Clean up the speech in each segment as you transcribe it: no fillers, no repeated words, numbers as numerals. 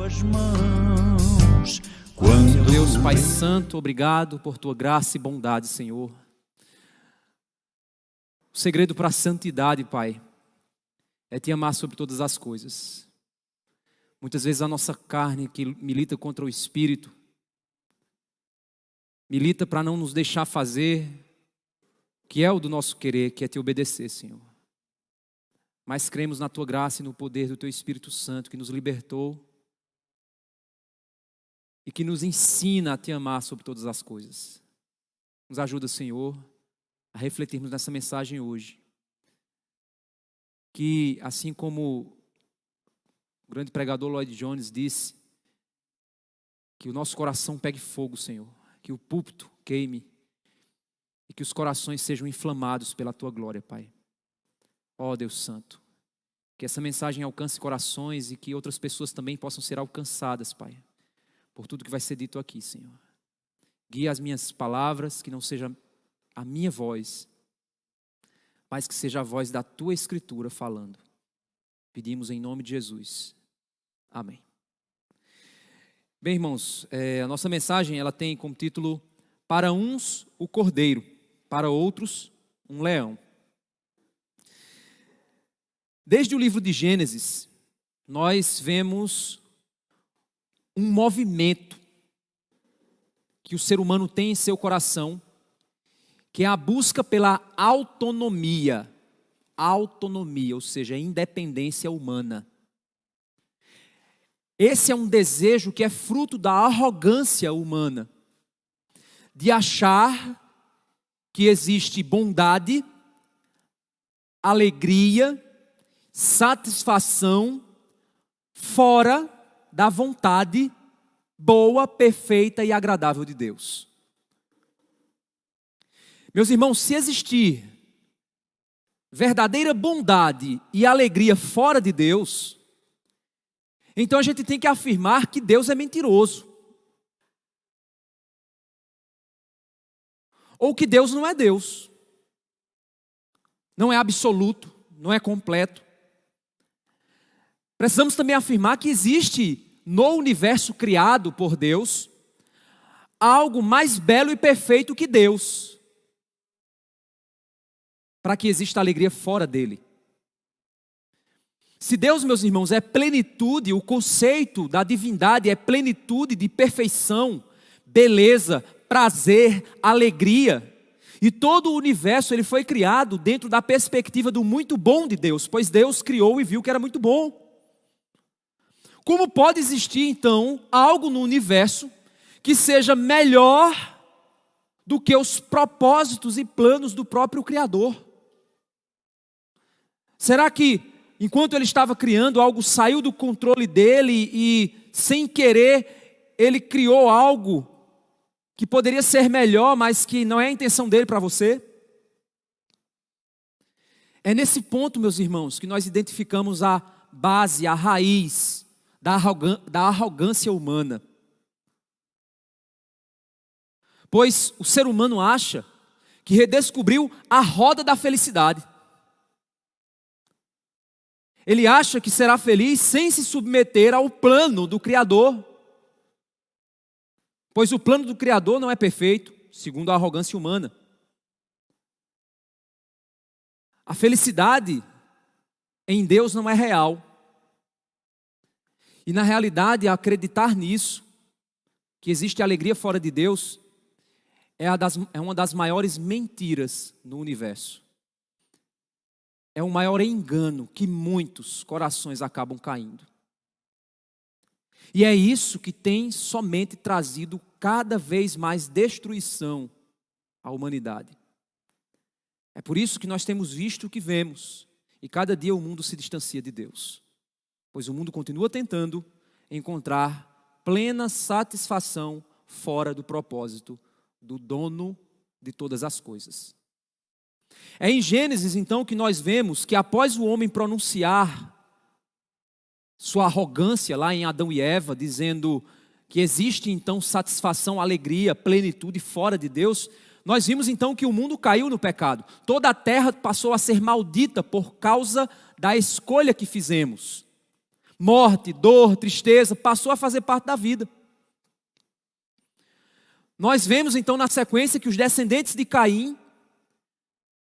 tuas mãos. Senhor Deus, Pai Santo, obrigado por tua graça e bondade, Senhor. O segredo para a santidade, Pai, é te amar sobre todas as coisas. Muitas vezes a nossa carne que milita contra o Espírito, milita para não nos deixar fazer o que é o do nosso querer, que é te obedecer, Senhor. Mas cremos na tua graça e no poder do teu Espírito Santo que nos libertou e que nos ensina a te amar sobre todas as coisas. Nos ajuda, Senhor, a refletirmos nessa mensagem hoje. Que, assim como o grande pregador Lloyd Jones disse, que o nosso coração pegue fogo, Senhor. Que o púlpito queime e que os corações sejam inflamados pela tua glória, Pai. Ó Deus Santo, que essa mensagem alcance corações e que outras pessoas também possam ser alcançadas, Pai, por tudo que vai ser dito aqui, Senhor. Guia as minhas palavras, que não seja a minha voz, mas que seja a voz da tua Escritura falando. Pedimos em nome de Jesus. Amém. Bem, irmãos, a nossa mensagem ela tem como título: para uns o cordeiro, para outros um leão. Desde o livro de Gênesis, nós vemos um movimento que o ser humano tem em seu coração, que é a busca pela autonomia, ou seja, independência humana. Esse é um desejo que é fruto da arrogância humana, de achar que existe bondade, alegria, satisfação fora da vontade boa, perfeita e agradável de Deus. Meus irmãos, se existir verdadeira bondade e alegria fora de Deus, então a gente tem que afirmar que Deus é mentiroso. Ou que Deus não é Deus. Não é absoluto, não é completo. Precisamos também afirmar que existe no universo criado por Deus algo mais belo e perfeito que Deus, para que exista alegria fora dele. Se Deus, meus irmãos, é plenitude, o conceito da divindade é plenitude de perfeição, beleza, prazer, alegria. E todo o universo ele foi criado dentro da perspectiva do muito bom de Deus, pois Deus criou e viu que era muito bom. Como pode existir, então, algo no universo que seja melhor do que os propósitos e planos do próprio Criador? Será que, enquanto ele estava criando, algo saiu do controle dele e, sem querer, ele criou algo que poderia ser melhor, mas que não é a intenção dele para você? É nesse ponto, meus irmãos, que nós identificamos a base, a raiz da arrogância humana. Pois o ser humano acha que redescobriu a roda da felicidade. Ele acha que será feliz sem se submeter ao plano do Criador. Pois o plano do Criador não é perfeito, segundo a arrogância humana. A felicidade em Deus não é real. E na realidade, acreditar nisso, que existe alegria fora de Deus, é uma das maiores mentiras no universo. É o maior engano que muitos corações acabam caindo. E é isso que tem somente trazido cada vez mais destruição à humanidade. É por isso que nós temos visto o que vemos, e cada dia o mundo se distancia de Deus. Pois o mundo continua tentando encontrar plena satisfação fora do propósito do dono de todas as coisas. É em Gênesis, então, que nós vemos que após o homem pronunciar sua arrogância lá em Adão e Eva, dizendo que existe então satisfação, alegria, plenitude fora de Deus, nós vimos então que o mundo caiu no pecado. Toda a terra passou a ser maldita por causa da escolha que fizemos. Morte, dor, tristeza, passou a fazer parte da vida. Nós vemos então na sequência que os descendentes de Caim,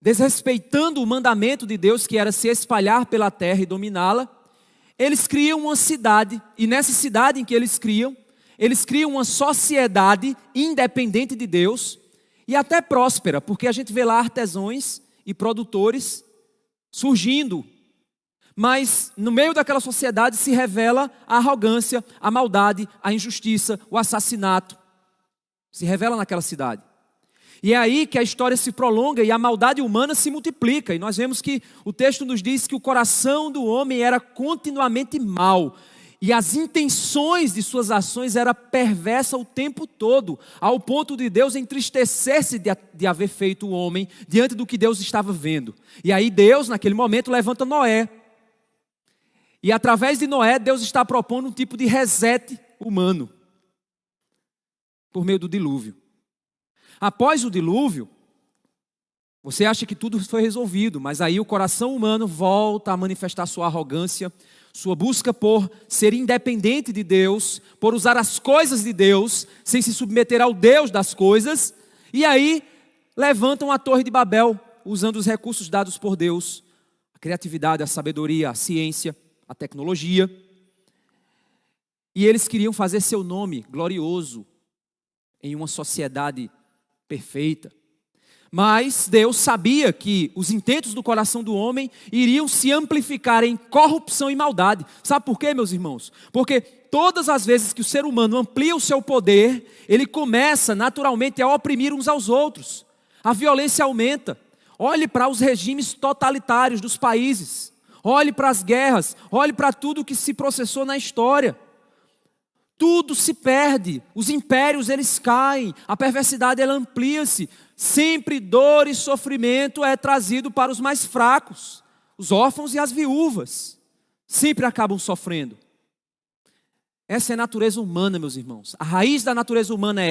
desrespeitando o mandamento de Deus, que era se espalhar pela terra e dominá-la, eles criam uma cidade, e nessa cidade em que eles criam uma sociedade independente de Deus, e até próspera, porque a gente vê lá artesãos e produtores surgindo. Mas no meio daquela sociedade se revela a arrogância, a maldade, a injustiça, o assassinato. Se revela naquela cidade. E é aí que a história se prolonga e a maldade humana se multiplica. E nós vemos que o texto nos diz que o coração do homem era continuamente mau. E as intenções de suas ações eram perversas o tempo todo, ao ponto de Deus entristecer-se de haver feito o homem diante do que Deus estava vendo. E aí Deus, naquele momento, levanta Noé. E através de Noé, Deus está propondo um tipo de reset humano, por meio do dilúvio. Após o dilúvio, você acha que tudo foi resolvido, mas aí o coração humano volta a manifestar sua arrogância, sua busca por ser independente de Deus, por usar as coisas de Deus, sem se submeter ao Deus das coisas, e aí levantam a Torre de Babel, usando os recursos dados por Deus, a criatividade, a sabedoria, a ciência, a tecnologia, e eles queriam fazer seu nome glorioso em uma sociedade perfeita. Mas Deus sabia que os intentos do coração do homem iriam se amplificar em corrupção e maldade. Sabe por quê, meus irmãos? Porque todas as vezes que o ser humano amplia o seu poder, ele começa naturalmente a oprimir uns aos outros. A violência aumenta. Olhe para os regimes totalitários dos países. Olhe para as guerras. Olhe para tudo que se processou na história. Tudo se perde, os impérios eles caem, a perversidade ela amplia-se, sempre dor e sofrimento é trazido para os mais fracos, os órfãos e as viúvas, sempre acabam sofrendo. Essa é a natureza humana, meus irmãos. A raiz da natureza humana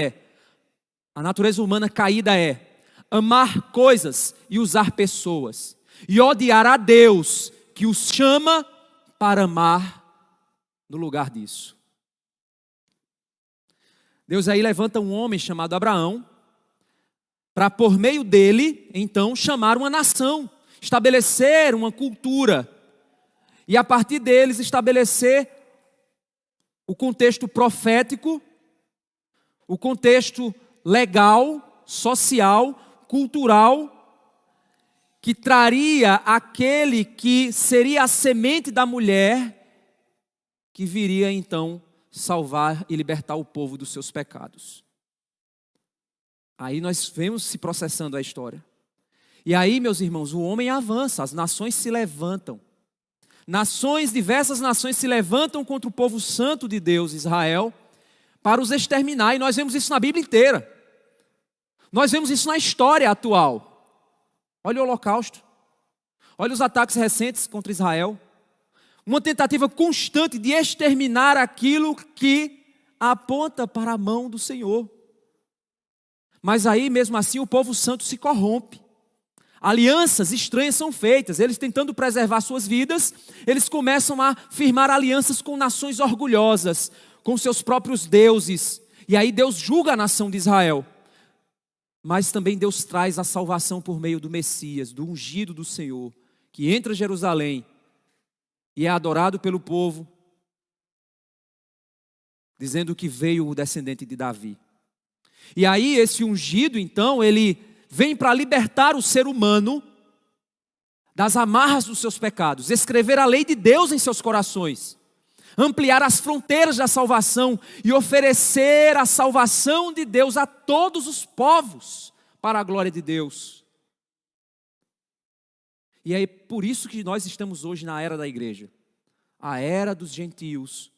a natureza humana caída é amar coisas e usar pessoas, e odiar a Deus que os chama para amar no lugar disso. Deus aí levanta um homem chamado Abraão, para por meio dele, então, chamar uma nação, estabelecer uma cultura, e a partir deles estabelecer o contexto profético, o contexto legal, social, cultural, que traria aquele que seria a semente da mulher, que viria então salvar e libertar o povo dos seus pecados. Aí nós vemos se processando a história. E aí, meus irmãos, o homem avança, as nações se levantam. Diversas nações se levantam contra o povo santo de Deus, Israel, para os exterminar. E nós vemos isso na Bíblia inteira. Nós vemos isso na história atual. Olha o Holocausto. Olha os ataques recentes contra Israel. Uma tentativa constante de exterminar aquilo que aponta para a mão do Senhor. Mas aí, mesmo assim, o povo santo se corrompe. Alianças estranhas são feitas. Eles tentando preservar suas vidas, eles começam a firmar alianças com nações orgulhosas, com seus próprios deuses. E aí Deus julga a nação de Israel. Mas também Deus traz a salvação por meio do Messias, do ungido do Senhor, que entra em Jerusalém e é adorado pelo povo, dizendo que veio o descendente de Davi. E aí esse ungido, então, ele vem para libertar o ser humano das amarras dos seus pecados, escrever a lei de Deus em seus corações, ampliar as fronteiras da salvação e oferecer a salvação de Deus a todos os povos, para a glória de Deus. E é por isso que nós estamos hoje na era da igreja. A era dos gentios,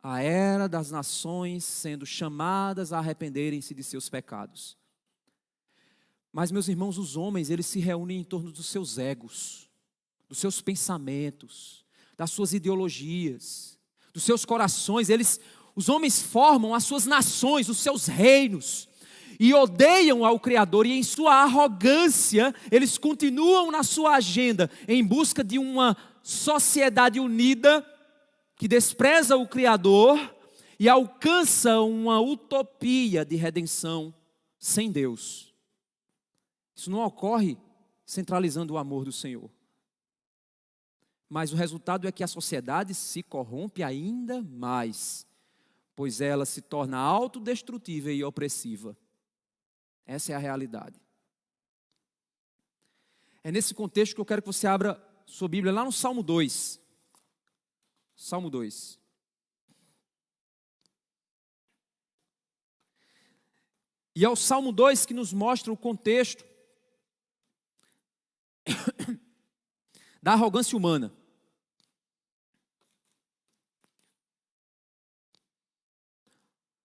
a era das nações sendo chamadas a arrependerem-se de seus pecados. Mas, meus irmãos, os homens, eles se reúnem em torno dos seus egos, dos seus pensamentos, das suas ideologias, dos seus corações. Os homens formam as suas nações, os seus reinos, e odeiam ao Criador, e em sua arrogância, eles continuam na sua agenda, em busca de uma sociedade unida, que despreza o Criador e alcança uma utopia de redenção sem Deus. Isso não ocorre centralizando o amor do Senhor. Mas o resultado é que a sociedade se corrompe ainda mais, pois ela se torna autodestrutiva e opressiva. Essa é a realidade. É nesse contexto que eu quero que você abra sua Bíblia lá no Salmo 2. Salmo 2. E é o Salmo 2 que nos mostra o contexto da arrogância humana.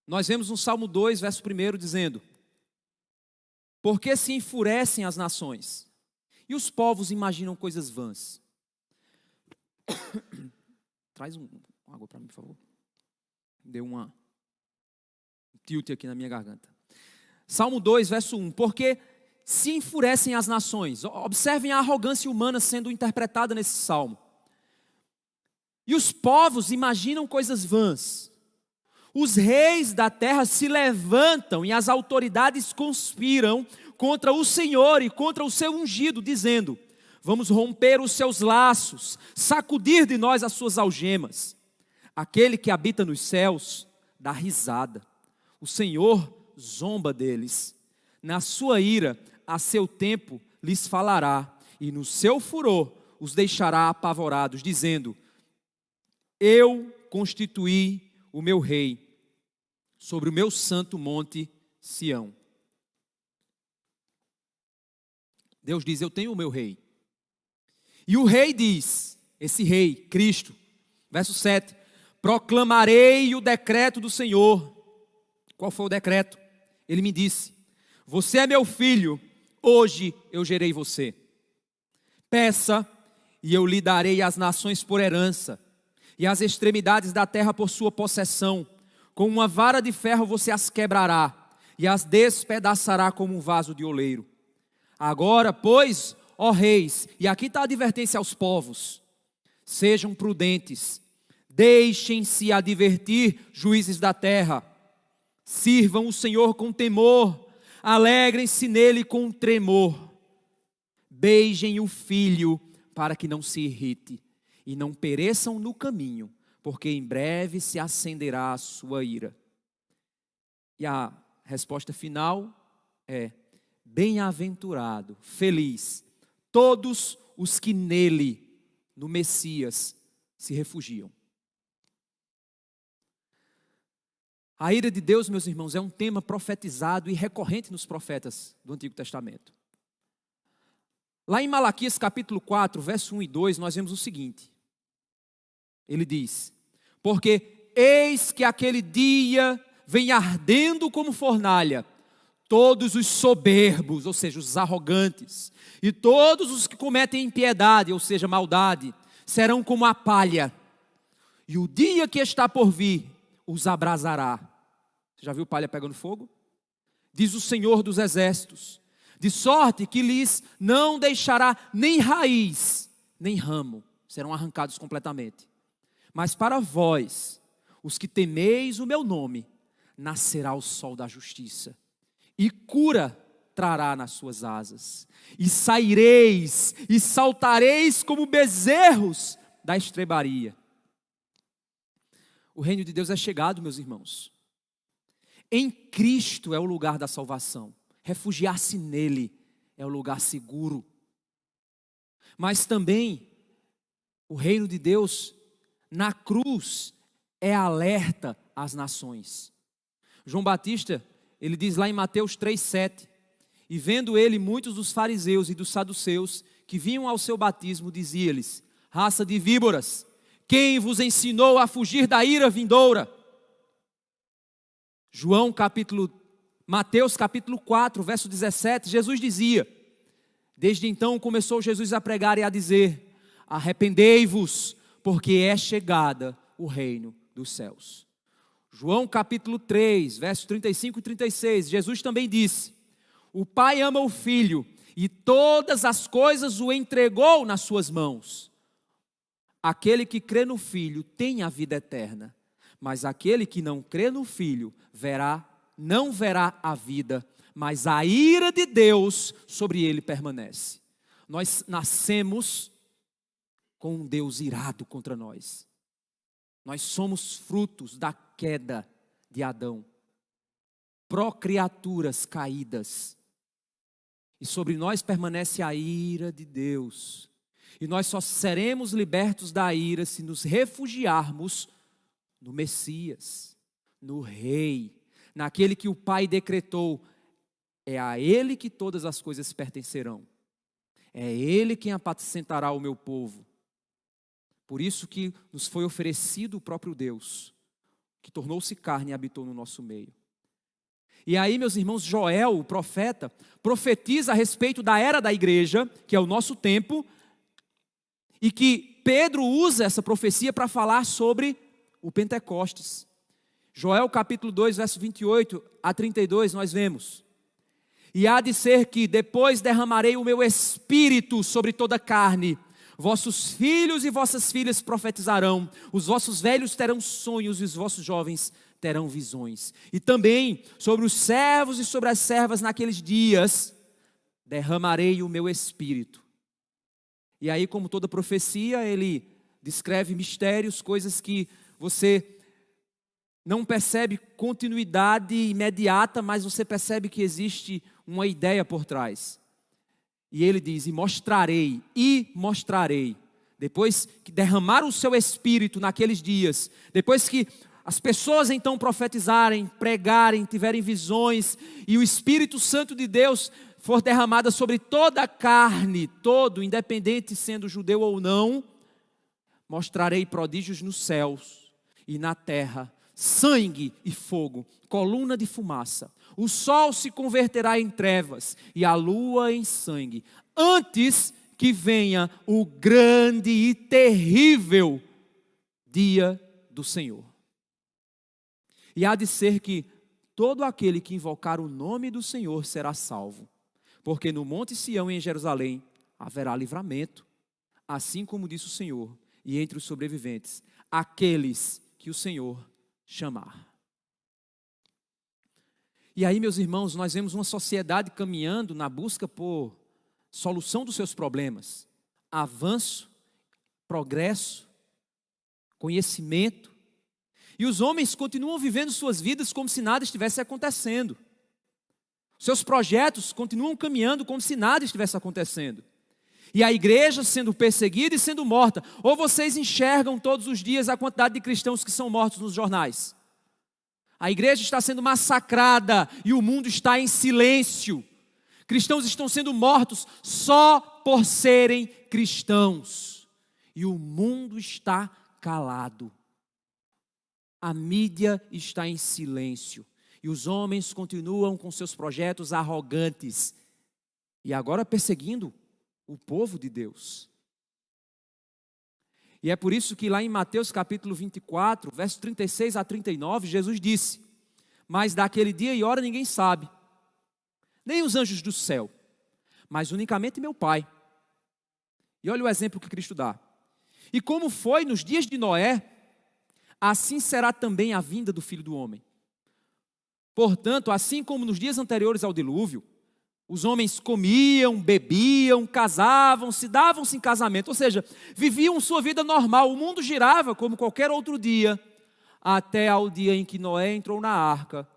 Nós vemos no Salmo 2, verso 1, dizendo: por que se enfurecem as nações, e os povos imaginam coisas vãs? Traz uma água para mim, por favor. Deu um tilt aqui na minha garganta. Salmo 2, verso 1. Porque se enfurecem as nações. Observem a arrogância humana sendo interpretada nesse salmo. E os povos imaginam coisas vãs. Os reis da terra se levantam e as autoridades conspiram contra o Senhor e contra o seu ungido, dizendo: vamos romper os seus laços, sacudir de nós as suas algemas. Aquele que habita nos céus dá risada. O Senhor zomba deles. Na sua ira, a seu tempo, lhes falará, e no seu furor os deixará apavorados, dizendo: eu constituí o meu rei sobre o meu santo monte Sião. Deus diz: eu tenho o meu rei. E o rei diz, esse rei, Cristo, verso 7, proclamarei o decreto do Senhor. Qual foi o decreto? Ele me disse: você é meu filho, hoje eu gerei você. Peça, e eu lhe darei as nações por herança, e as extremidades da terra por sua possessão. Com uma vara de ferro você as quebrará, e as despedaçará como um vaso de oleiro. Agora, pois, ó reis, e aqui está a advertência aos povos: sejam prudentes, deixem-se advertir, juízes da terra. Sirvam o Senhor com temor, alegrem-se nele com tremor. Beijem o filho, para que não se irrite, e não pereçam no caminho, porque em breve se acenderá a sua ira. E a resposta final é: bem-aventurado, feliz, todos os que nele, no Messias, se refugiam. A ira de Deus, meus irmãos, é um tema profetizado e recorrente nos profetas do Antigo Testamento. Lá em Malaquias capítulo 4, verso 1 e 2, nós vemos o seguinte. Ele diz: porque eis que aquele dia vem ardendo como fornalha, todos os soberbos, ou seja, os arrogantes, e todos os que cometem impiedade, ou seja, maldade, serão como a palha, e o dia que está por vir os abrasará. Você já viu palha pegando fogo? Diz o Senhor dos exércitos: de sorte que lhes não deixará nem raiz, nem ramo, serão arrancados completamente. Mas para vós, os que temeis o meu nome, nascerá o sol da justiça, e cura trará nas suas asas, e saireis e saltareis como bezerros da estrebaria. O reino de Deus é chegado, meus irmãos. Em Cristo é o lugar da salvação. Refugiar-se nele é o lugar seguro. Mas também o reino de Deus na cruz é alerta às nações. João Batista, ele diz lá em Mateus 3,7: e vendo ele muitos dos fariseus e dos saduceus que vinham ao seu batismo, dizia-lhes: raça de víboras, quem vos ensinou a fugir da ira vindoura? Mateus capítulo 4, verso 17, Jesus dizia: desde então começou Jesus a pregar e a dizer: arrependei-vos, porque é chegada o reino dos céus. João capítulo 3, versos 35 e 36, Jesus também disse: o Pai ama o Filho e todas as coisas o entregou nas suas mãos. aquele que crê no Filho tem a vida eterna, mas aquele que não crê no Filho não verá a vida, mas a ira de Deus sobre ele permanece. Nós nascemos com um Deus irado contra nós. Nós somos frutos da queda de Adão, procriaturas caídas. E sobre nós permanece a ira de Deus. E nós só seremos libertos da ira se nos refugiarmos no Messias, no Rei, naquele que o Pai decretou. É a Ele que todas as coisas pertencerão. É Ele quem apacentará o meu povo. Por isso que nos foi oferecido o próprio Deus, que tornou-se carne e habitou no nosso meio. E aí, meus irmãos, Joel, o profeta, profetiza a respeito da era da igreja, que é o nosso tempo, e que Pedro usa essa profecia para falar sobre o Pentecostes. Joel capítulo 2, verso 28 a 32, nós vemos: e há de ser que depois derramarei o meu espírito sobre toda a carne, vossos filhos e vossas filhas profetizarão, os vossos velhos terão sonhos e os vossos jovens terão visões. E também sobre os servos e sobre as servas naqueles dias derramarei o meu espírito. E aí, como toda profecia, ele descreve mistérios, coisas que você não percebe continuidade imediata, mas você percebe que existe uma ideia por trás. E ele diz: e mostrarei, depois que derramar o seu espírito naqueles dias, depois que as pessoas então profetizarem, pregarem, tiverem visões, e o Espírito Santo de Deus for derramado sobre toda a carne, independente sendo judeu ou não, mostrarei prodígios nos céus e na terra, sangue e fogo, coluna de fumaça. O sol se converterá em trevas e a lua em sangue, antes que venha o grande e terrível dia do Senhor. E há de ser que todo aquele que invocar o nome do Senhor será salvo, porque no monte Sião e em Jerusalém haverá livramento, assim como disse o Senhor, e entre os sobreviventes, aqueles que o Senhor chamar. E aí, meus irmãos, nós vemos uma sociedade caminhando na busca por solução dos seus problemas, avanço, progresso, conhecimento. E os homens continuam vivendo suas vidas como se nada estivesse acontecendo. Seus projetos continuam caminhando como se nada estivesse acontecendo. E a igreja sendo perseguida e sendo morta. Ou vocês enxergam todos os dias a quantidade de cristãos que são mortos nos jornais? A igreja está sendo massacrada e o mundo está em silêncio. Cristãos estão sendo mortos só por serem cristãos. E o mundo está calado. A mídia está em silêncio. E os homens continuam com seus projetos arrogantes. E agora perseguindo o povo de Deus. E é por isso que lá em Mateus capítulo 24, verso 36 a 39, Jesus disse: mas daquele dia e hora ninguém sabe, nem os anjos do céu, mas unicamente meu Pai. E olha o exemplo que Cristo dá. E como foi nos dias de Noé, assim será também a vinda do Filho do Homem. Portanto, assim como nos dias anteriores ao dilúvio, os homens comiam, bebiam, casavam, se davam-se em casamento, ou seja, viviam sua vida normal, o mundo girava como qualquer outro dia, até ao dia em que Noé entrou na arca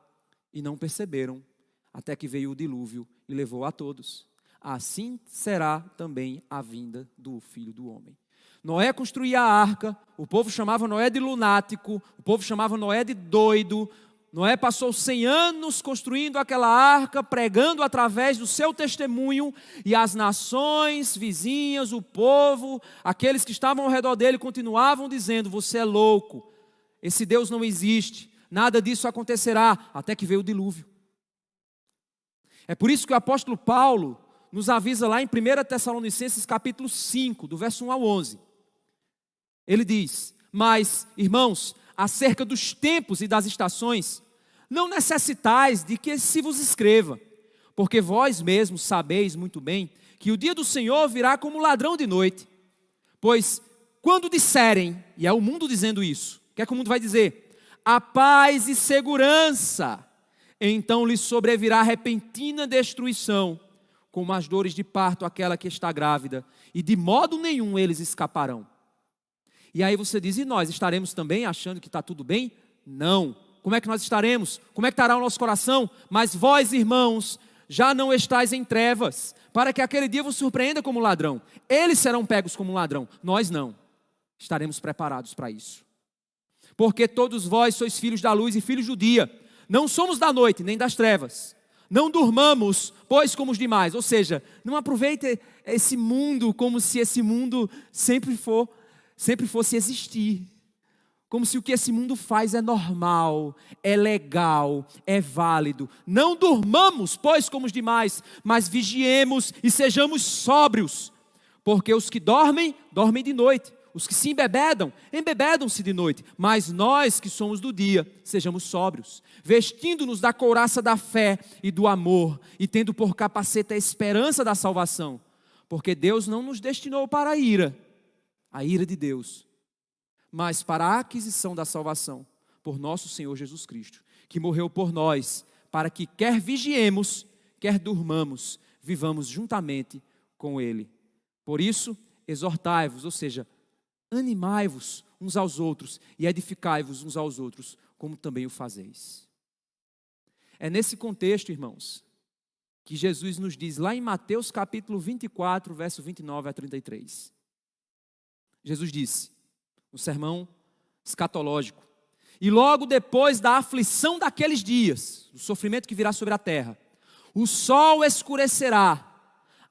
e não perceberam, até que veio o dilúvio e levou a todos. Assim será também a vinda do Filho do Homem. Noé construía a arca, o povo chamava Noé de lunático, o povo chamava Noé de doido. Noé passou 100 anos construindo aquela arca, pregando através do seu testemunho, e as nações vizinhas, o povo, aqueles que estavam ao redor dele continuavam dizendo: você é louco, esse Deus não existe, nada disso acontecerá, até que veio o dilúvio. É por isso que o apóstolo Paulo nos avisa lá em 1 Tessalonicenses capítulo 5, do verso 1 ao 11. Ele diz: mas, irmãos, acerca dos tempos e das estações, não necessitais de que se vos escreva, porque vós mesmos sabeis muito bem que o dia do Senhor virá como ladrão de noite. Pois Quando disserem, e é o mundo dizendo isso, o que é que o mundo vai dizer? A paz e segurança, então lhes sobrevirá repentina destruição, como as dores de parto aquela que está grávida, e de modo nenhum eles escaparão. E aí você diz, e nós estaremos também achando que está tudo bem? Não. Como é que nós estaremos? Como é que estará o nosso coração? Mas vós, irmãos, já não estáis em trevas, para que aquele dia vos surpreenda como ladrão. Eles serão pegos como ladrão, nós não. Estaremos preparados para isso. Porque todos vós sois filhos da luz e filhos do dia. Não somos da noite, nem das trevas. Não durmamos, pois, como os demais. Ou seja, não aproveite esse mundo como se esse mundo sempre fosse existir. Como se o que esse mundo faz é normal, é legal, é válido. Não durmamos, pois, como os demais, mas vigiemos e sejamos sóbrios. Porque os que dormem, dormem de noite. Os que se embebedam, embebedam-se de noite. Mas nós que somos do dia, sejamos sóbrios, vestindo-nos da couraça da fé e do amor, e tendo por capacete a esperança da salvação. Porque Deus não nos destinou para a ira de Deus, mas para a aquisição da salvação, por nosso Senhor Jesus Cristo, que morreu por nós, para que quer vigiemos, quer durmamos, vivamos juntamente com Ele. Por isso, exortai-vos, ou seja, animai-vos uns aos outros e edificai-vos uns aos outros, como também o fazeis. É nesse contexto, irmãos, que Jesus nos diz lá em Mateus capítulo 24, verso 29 a 33. Jesus disse, no sermão escatológico, e logo depois da aflição daqueles dias, do sofrimento que virá sobre a terra, o sol escurecerá,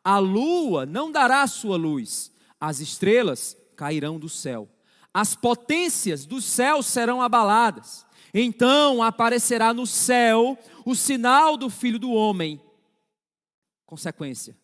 a lua não dará a sua luz, as estrelas cairão do céu, as potências dos céus serão abaladas, então aparecerá no céu o sinal do Filho do Homem. Consequência,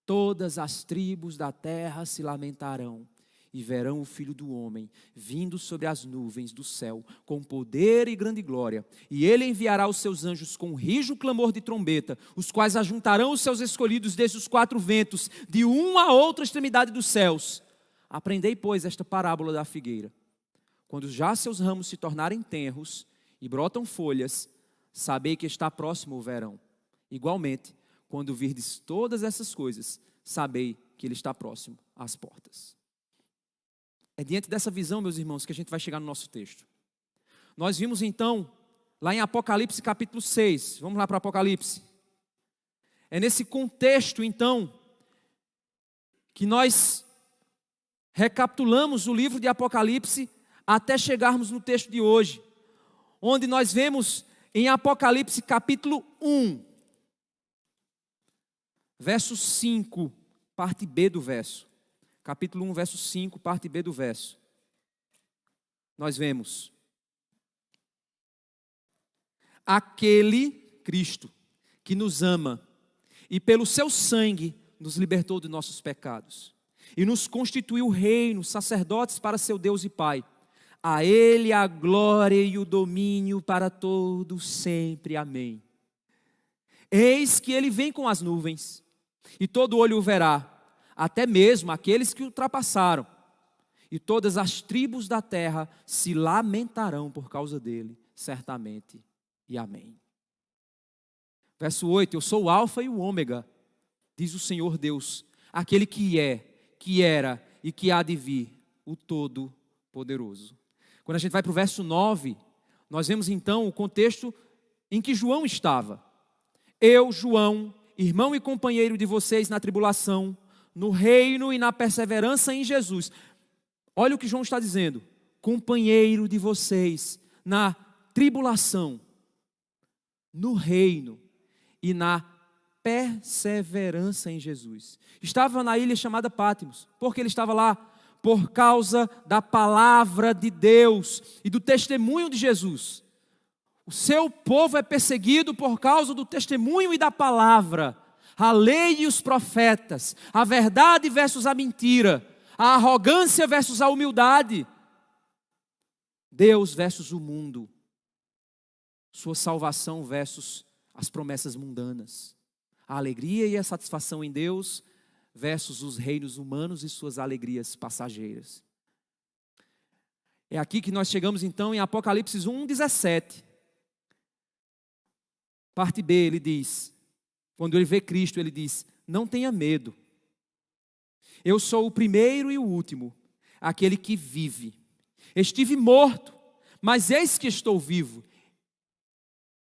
todas as tribos da terra se lamentarão e verão o Filho do Homem vindo sobre as nuvens do céu com poder e grande glória. E ele enviará os seus anjos com rijo clamor de trombeta, os quais ajuntarão os seus escolhidos desde os quatro ventos, de uma a outra extremidade dos céus. Aprendei, pois, esta parábola da figueira. Quando já seus ramos se tornarem tenros e brotam folhas, sabei que está próximo o verão. Igualmente, quando virdes todas essas coisas, sabei que ele está próximo às portas. É diante dessa visão, meus irmãos, que a gente vai chegar no nosso texto. Nós vimos então, lá em Apocalipse capítulo 6, vamos lá para Apocalipse. É nesse contexto então, que nós recapitulamos o livro de Apocalipse até chegarmos no texto de hoje, onde nós vemos em Apocalipse capítulo 1, verso 5, parte B do verso. Capítulo 1, verso 5, parte B do verso. Nós vemos: aquele Cristo que nos ama e pelo seu sangue nos libertou de nossos pecados e nos constituiu reino, sacerdotes para seu Deus e Pai. A Ele a glória e o domínio para todos sempre. Amém. Eis que Ele vem com as nuvens, e todo olho o verá, até mesmo aqueles que o ultrapassaram. E todas as tribos da terra se lamentarão por causa dele, certamente. E amém. Verso 8, eu sou o alfa e o ômega, diz o Senhor Deus, aquele que é, que era e que há de vir, o Todo-Poderoso. Quando a gente vai para o verso 9, nós vemos então o contexto em que João estava. Eu, João, irmão e companheiro de vocês na tribulação, no reino e na perseverança em Jesus. Olha o que João está dizendo. Companheiro de vocês na tribulação, no reino e na perseverança em Jesus. Estava na ilha chamada Pátimos. Por que ele estava lá? Por causa da palavra de Deus e do testemunho de Jesus. O seu povo é perseguido por causa do testemunho e da palavra. A lei e os profetas, a verdade versus a mentira, a arrogância versus a humildade, Deus versus o mundo, sua salvação versus as promessas mundanas, a alegria e a satisfação em Deus versus os reinos humanos e suas alegrias passageiras. É aqui que nós chegamos então em Apocalipse 1:17. Parte B, ele diz, quando ele vê Cristo, ele diz: não tenha medo. Eu sou o primeiro e o último, aquele que vive. Estive morto, mas eis que estou vivo.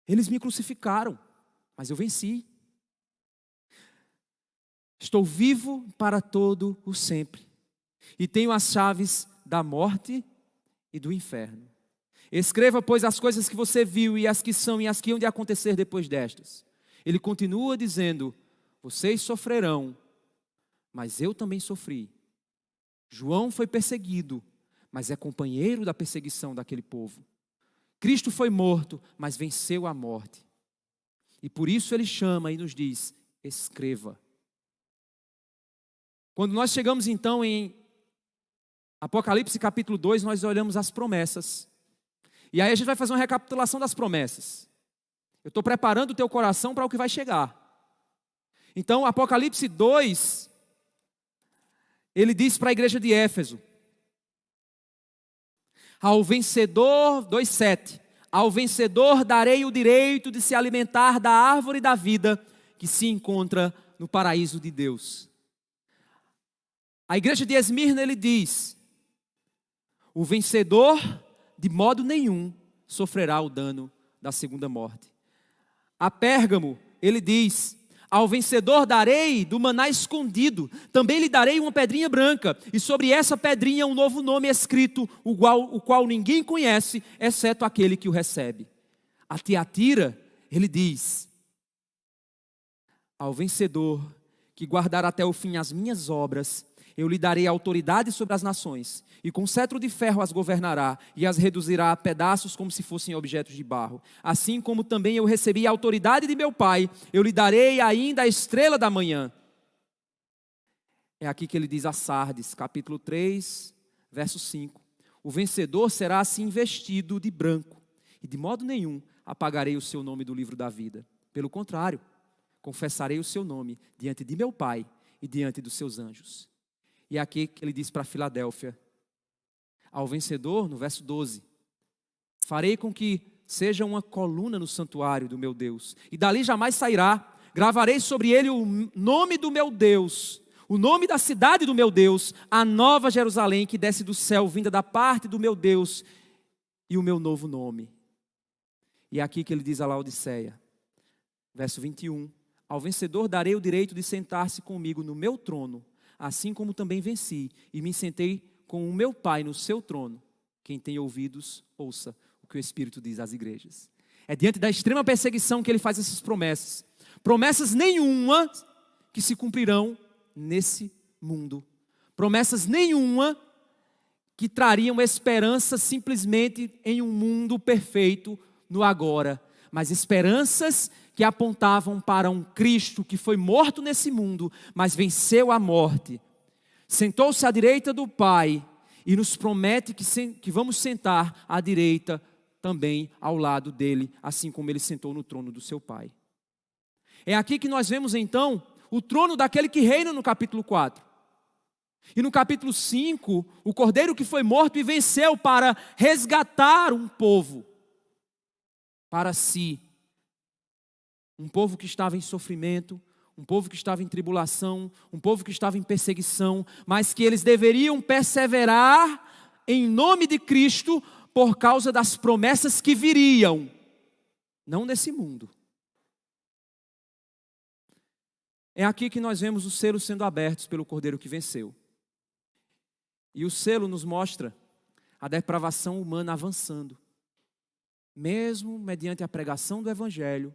Eles me crucificaram, mas eu venci. Estou vivo para todo o sempre. E tenho as chaves da morte e do inferno. Escreva, pois, as coisas que você viu e as que são e as que hão de acontecer depois destas. Ele continua dizendo: vocês sofrerão, mas eu também sofri. João foi perseguido, mas é companheiro da perseguição daquele povo. Cristo foi morto, mas venceu a morte. E por isso ele chama e nos diz: escreva. Quando nós chegamos então em Apocalipse capítulo 2, nós olhamos as promessas. E aí a gente vai fazer uma recapitulação das promessas. Eu estou preparando o teu coração para o que vai chegar. Então, Apocalipse 2, ele diz para a igreja de Éfeso: ao vencedor, 2:7, ao vencedor darei o direito de se alimentar da árvore da vida que se encontra no paraíso de Deus. A igreja de Esmirna, ele diz: o vencedor de modo nenhum sofrerá o dano da segunda morte. A Pérgamo, ele diz: ao vencedor darei do maná escondido, também lhe darei uma pedrinha branca, e sobre essa pedrinha um novo nome escrito, o qual ninguém conhece, exceto aquele que o recebe. A Tiatira, ele diz: ao vencedor que guardar até o fim as minhas obras, eu lhe darei autoridade sobre as nações, e com cetro de ferro as governará, e as reduzirá a pedaços como se fossem objetos de barro. Assim como também eu recebi a autoridade de meu Pai, eu lhe darei ainda a estrela da manhã. É aqui que ele diz a Sardes, capítulo 3, verso 5. O vencedor será assim vestido de branco, e de modo nenhum apagarei o seu nome do livro da vida. Pelo contrário, confessarei o seu nome diante de meu Pai e diante dos seus anjos. E é aqui que ele diz para Filadélfia: ao vencedor, no verso 12, farei com que seja uma coluna no santuário do meu Deus, e dali jamais sairá. Gravarei sobre ele o nome do meu Deus, o nome da cidade do meu Deus, a nova Jerusalém que desce do céu, vinda da parte do meu Deus, e o meu novo nome. E é aqui que ele diz a Laodiceia, verso 21, ao vencedor darei o direito de sentar-se comigo no meu trono, assim como também venci, e me sentei com o meu Pai no seu trono. Quem tem ouvidos, ouça o que o Espírito diz às igrejas. É diante da extrema perseguição que ele faz essas promessas. Promessas nenhuma que se cumprirão nesse mundo. Promessas nenhuma que trariam esperança simplesmente em um mundo perfeito no agora. Mas esperanças que apontavam para um Cristo que foi morto nesse mundo, mas venceu a morte. Sentou-se à direita do Pai e nos promete que vamos sentar à direita também ao lado dele, assim como ele sentou no trono do seu Pai. É aqui que nós vemos então o trono daquele que reina no capítulo 4. E no capítulo 5, o cordeiro que foi morto e venceu para resgatar um povo para si. Um povo que estava em sofrimento, um povo que estava em tribulação, um povo que estava em perseguição, mas que eles deveriam perseverar em nome de Cristo por causa das promessas que viriam, não nesse mundo. É aqui que nós vemos os selos sendo abertos pelo Cordeiro que venceu. E o selo nos mostra a depravação humana avançando. Mesmo mediante a pregação do Evangelho,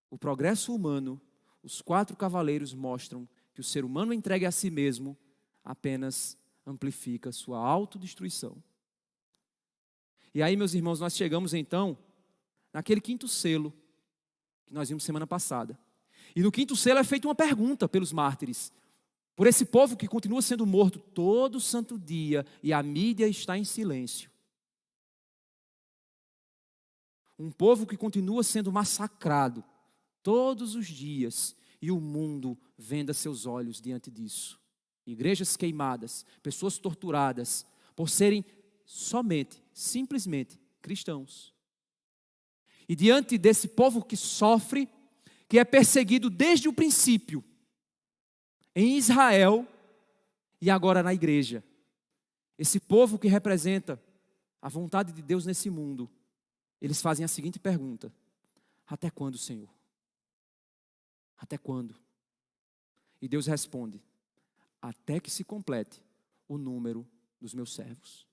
o progresso humano, os 4 cavaleiros mostram que o ser humano entregue a si mesmo apenas amplifica sua autodestruição. E aí, meus irmãos, nós chegamos então naquele 5º selo que nós vimos semana passada. E no 5º selo é feita uma pergunta pelos mártires, por esse povo que continua sendo morto todo santo dia e a mídia está em silêncio. Um povo que continua sendo massacrado todos os dias e o mundo venda seus olhos diante disso. Igrejas queimadas, pessoas torturadas por serem somente, simplesmente, cristãos. E diante desse povo que sofre, que é perseguido desde o princípio, em Israel e agora na igreja, esse povo que representa a vontade de Deus nesse mundo, eles fazem a seguinte pergunta: até quando, Senhor? Até quando? E Deus responde: até que se complete o número dos meus servos,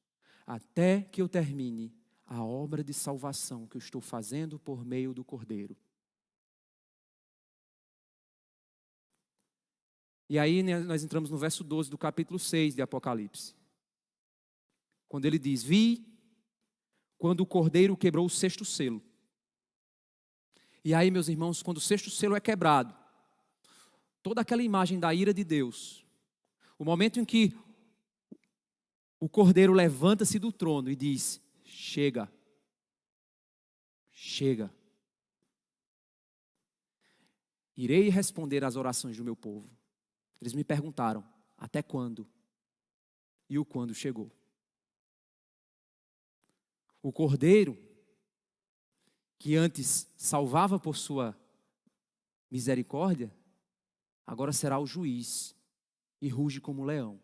até que eu termine a obra de salvação que eu estou fazendo por meio do Cordeiro. E aí nós entramos no verso 12 do capítulo 6 de Apocalipse, quando ele diz: vi quando o Cordeiro quebrou o sexto selo. E aí, meus irmãos, quando o sexto selo é quebrado, toda aquela imagem da ira de Deus, o momento em que o Cordeiro levanta-se do trono e diz: chega, chega. Irei responder às orações do meu povo. Eles me perguntaram: até quando? E o quando chegou. O Cordeiro, que antes salvava por sua misericórdia, agora será o juiz e ruge como um leão.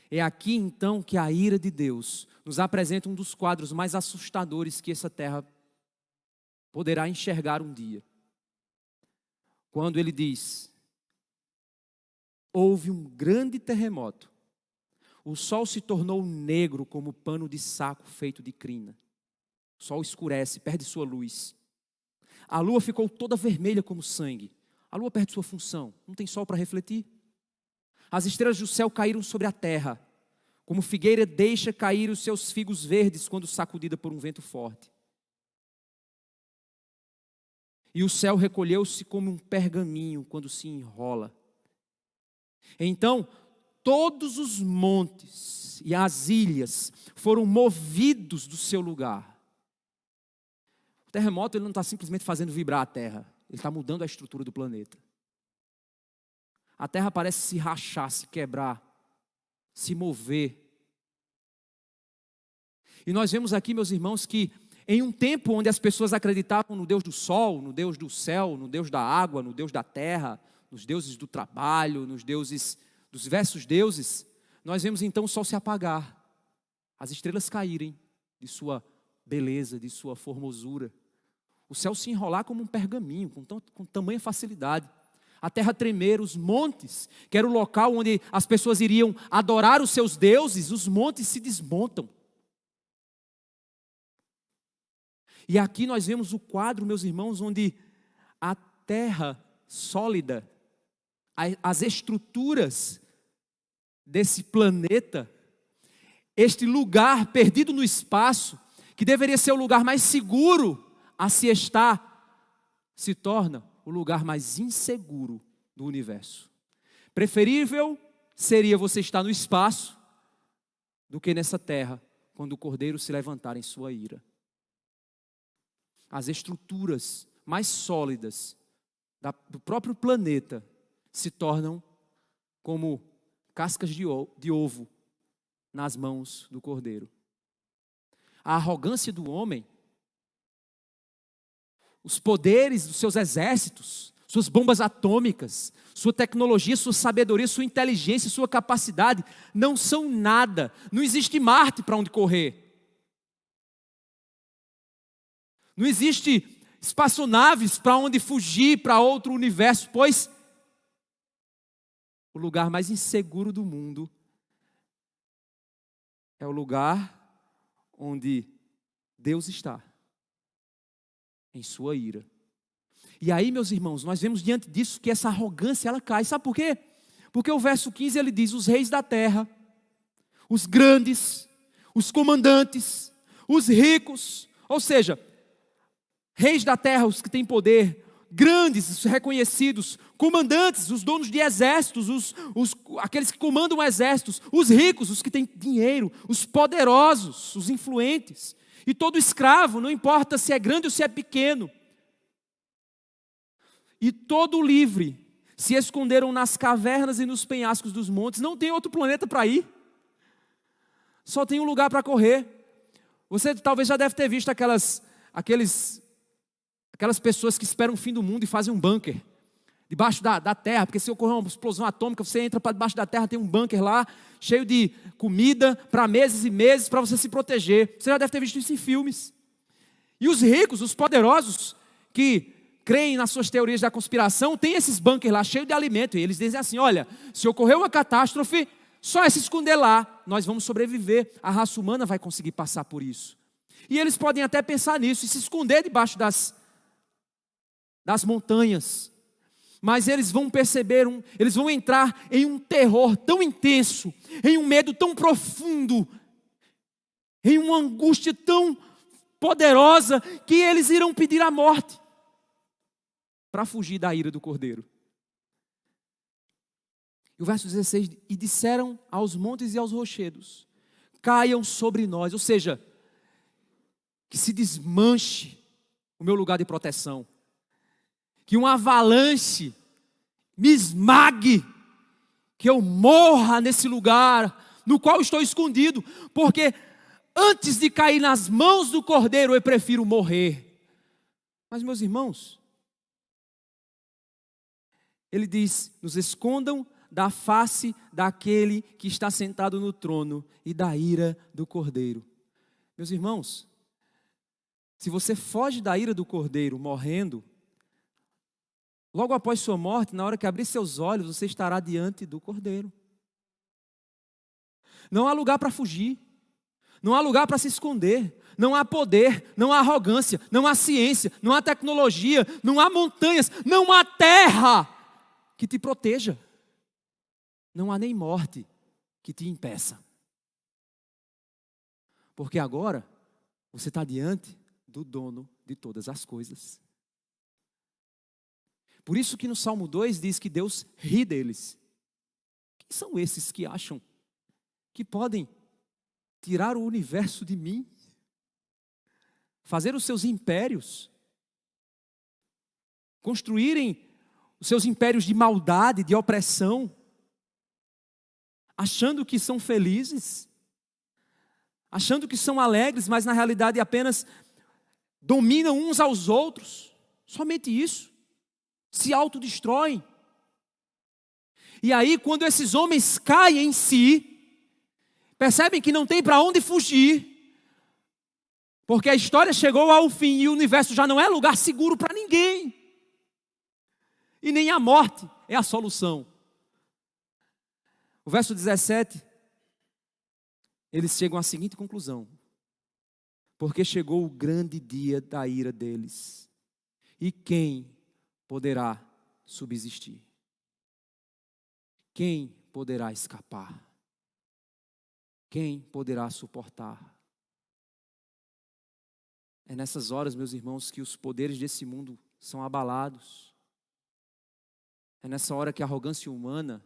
É aqui então que a ira de Deus nos apresenta um dos quadros mais assustadores que essa terra poderá enxergar um dia. Quando ele diz: houve um grande terremoto, o sol se tornou negro como pano de saco feito de crina. O sol escurece, perde sua luz. A lua ficou toda vermelha como sangue. A lua perde sua função, não tem sol para refletir. As estrelas do céu caíram sobre a terra, como figueira deixa cair os seus figos verdes quando sacudida por um vento forte. E o céu recolheu-se como um pergaminho quando se enrola. Então, todos os montes e as ilhas foram movidos do seu lugar. O terremoto ele não está simplesmente fazendo vibrar a terra, ele está mudando a estrutura do planeta. A terra parece se rachar, se quebrar, se mover. E nós vemos aqui, meus irmãos, que em um tempo onde as pessoas acreditavam no Deus do sol, no Deus do céu, no Deus da água, no Deus da terra, nos deuses do trabalho, nos deuses dos diversos deuses, nós vemos então o sol se apagar, as estrelas caírem de sua beleza, de sua formosura, o céu se enrolar como um pergaminho, com tamanha facilidade, a terra tremer, os montes, que era o local onde as pessoas iriam adorar os seus deuses, os montes se desmontam. E aqui nós vemos o quadro, meus irmãos, onde a terra sólida, as estruturas desse planeta, este lugar perdido no espaço, que deveria ser o lugar mais seguro a se estar, se torna o lugar mais inseguro do universo. Preferível seria você estar no espaço do que nessa terra, quando o Cordeiro se levantar em sua ira. As estruturas mais sólidas do próprio planeta se tornam como cascas de ovo nas mãos do Cordeiro. A arrogância do homem, os poderes dos seus exércitos, suas bombas atômicas, sua tecnologia, sua sabedoria, sua inteligência, sua capacidade, não são nada. Não existe Marte para onde correr. Não existe espaçonaves para onde fugir para outro universo, pois o lugar mais inseguro do mundo é o lugar onde Deus está, em sua ira. E aí, meus irmãos, nós vemos diante disso que essa arrogância ela cai. Sabe por quê? Porque o verso 15 ele diz: os reis da terra, os grandes, os comandantes, os ricos, ou seja, reis da terra, os que têm poder, grandes, os reconhecidos, comandantes, os donos de exércitos, aqueles que comandam exércitos, os ricos, os que têm dinheiro, os poderosos, os influentes, e todo escravo, não importa se é grande ou se é pequeno, e todo livre, se esconderam nas cavernas e nos penhascos dos montes. Não tem outro planeta para ir. só tem um lugar para correr. Você talvez já deve ter visto aquelas pessoas que esperam o fim do mundo e fazem um bunker debaixo da terra, porque se ocorrer uma explosão atômica, você entra para debaixo da terra, tem um bunker lá, cheio de comida para meses e meses, para você se proteger. Você já deve ter visto isso em filmes. E os ricos, os poderosos, que creem nas suas teorias da conspiração, tem esses bunkers lá, cheios de alimento, e eles dizem assim, olha, se ocorrer uma catástrofe, só é se esconder lá, nós vamos sobreviver, a raça humana vai conseguir passar por isso. E eles podem até pensar nisso, e se esconder debaixo das montanhas. Mas eles vão perceber, eles vão entrar em um terror tão intenso, em um medo tão profundo, em uma angústia tão poderosa, que eles irão pedir a morte, para fugir da ira do Cordeiro. E o verso 16, e disseram aos montes e aos rochedos, caiam sobre nós, ou seja, que se desmanche o meu lugar de proteção, que uma avalanche me esmague, que eu morra nesse lugar no qual estou escondido, porque antes de cair nas mãos do Cordeiro, eu prefiro morrer. Mas, meus irmãos, ele diz, nos escondam da face daquele que está sentado no trono e da ira do Cordeiro. Meus irmãos, se você foge da ira do Cordeiro morrendo, logo após sua morte, na hora que abrir seus olhos, você estará diante do Cordeiro. Não há lugar para fugir, não há lugar para se esconder, não há poder, não há arrogância, não há ciência, não há tecnologia, não há montanhas, não há terra que te proteja. Não há nem morte que te impeça. Porque agora você está diante do dono de todas as coisas. Por isso que no Salmo 2 diz que Deus ri deles. Quem são esses que acham que podem tirar o universo de mim? Fazer os seus impérios? Construírem os seus impérios de maldade, de opressão? Achando que são felizes? Achando que são alegres, mas na realidade apenas dominam uns aos outros? Somente isso. Se autodestroem. E aí, quando esses homens caem em si, percebem que não tem para onde fugir, porque a história chegou ao fim e o universo já não é lugar seguro para ninguém, e nem a morte é a solução. O verso 17, eles chegam à seguinte conclusão: porque chegou o grande dia da ira deles, e quem poderá subsistir? Quem poderá escapar? Quem poderá suportar? É nessas horas, meus irmãos, que os poderes desse mundo são abalados. É nessa hora que a arrogância humana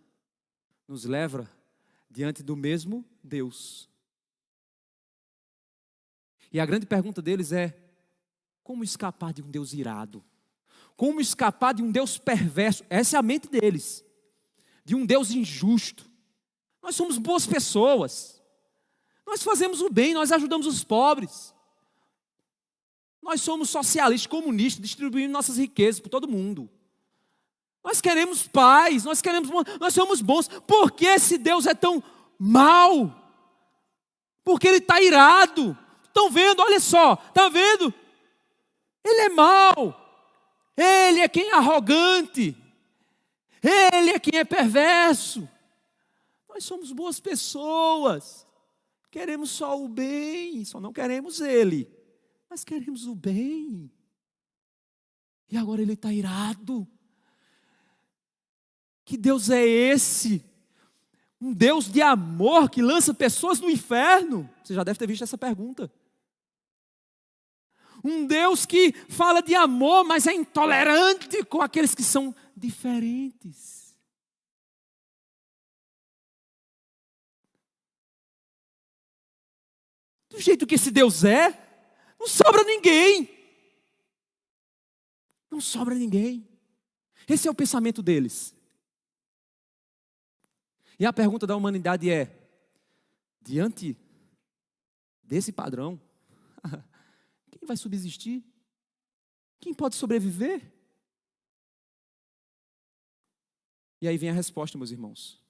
nos leva diante do mesmo Deus. E a grande pergunta deles é: como escapar de um Deus irado? Como escapar de um Deus perverso? Essa é a mente deles. De um Deus injusto. Nós somos boas pessoas. Nós fazemos o bem, nós ajudamos os pobres. Nós somos socialistas, comunistas, distribuindo nossas riquezas por todo mundo. Nós queremos paz, nós somos bons. Por que esse Deus é tão mau? Porque Ele está irado. Estão vendo? Olha só, está vendo? Ele é mau. Ele é quem é arrogante. Ele é quem é perverso. Nós somos boas pessoas. Queremos só o bem, só não queremos Ele. Mas queremos o bem. E agora Ele está irado. Que Deus é esse? Um Deus de amor que lança pessoas no inferno? Você já deve ter visto essa pergunta. Um Deus que fala de amor, mas é intolerante com aqueles que são diferentes. Do jeito que esse Deus é, não sobra ninguém. Não sobra ninguém. Esse é o pensamento deles. E a pergunta da humanidade é: diante desse padrão, quem vai subsistir? Quem pode sobreviver? E aí vem a resposta, meus irmãos.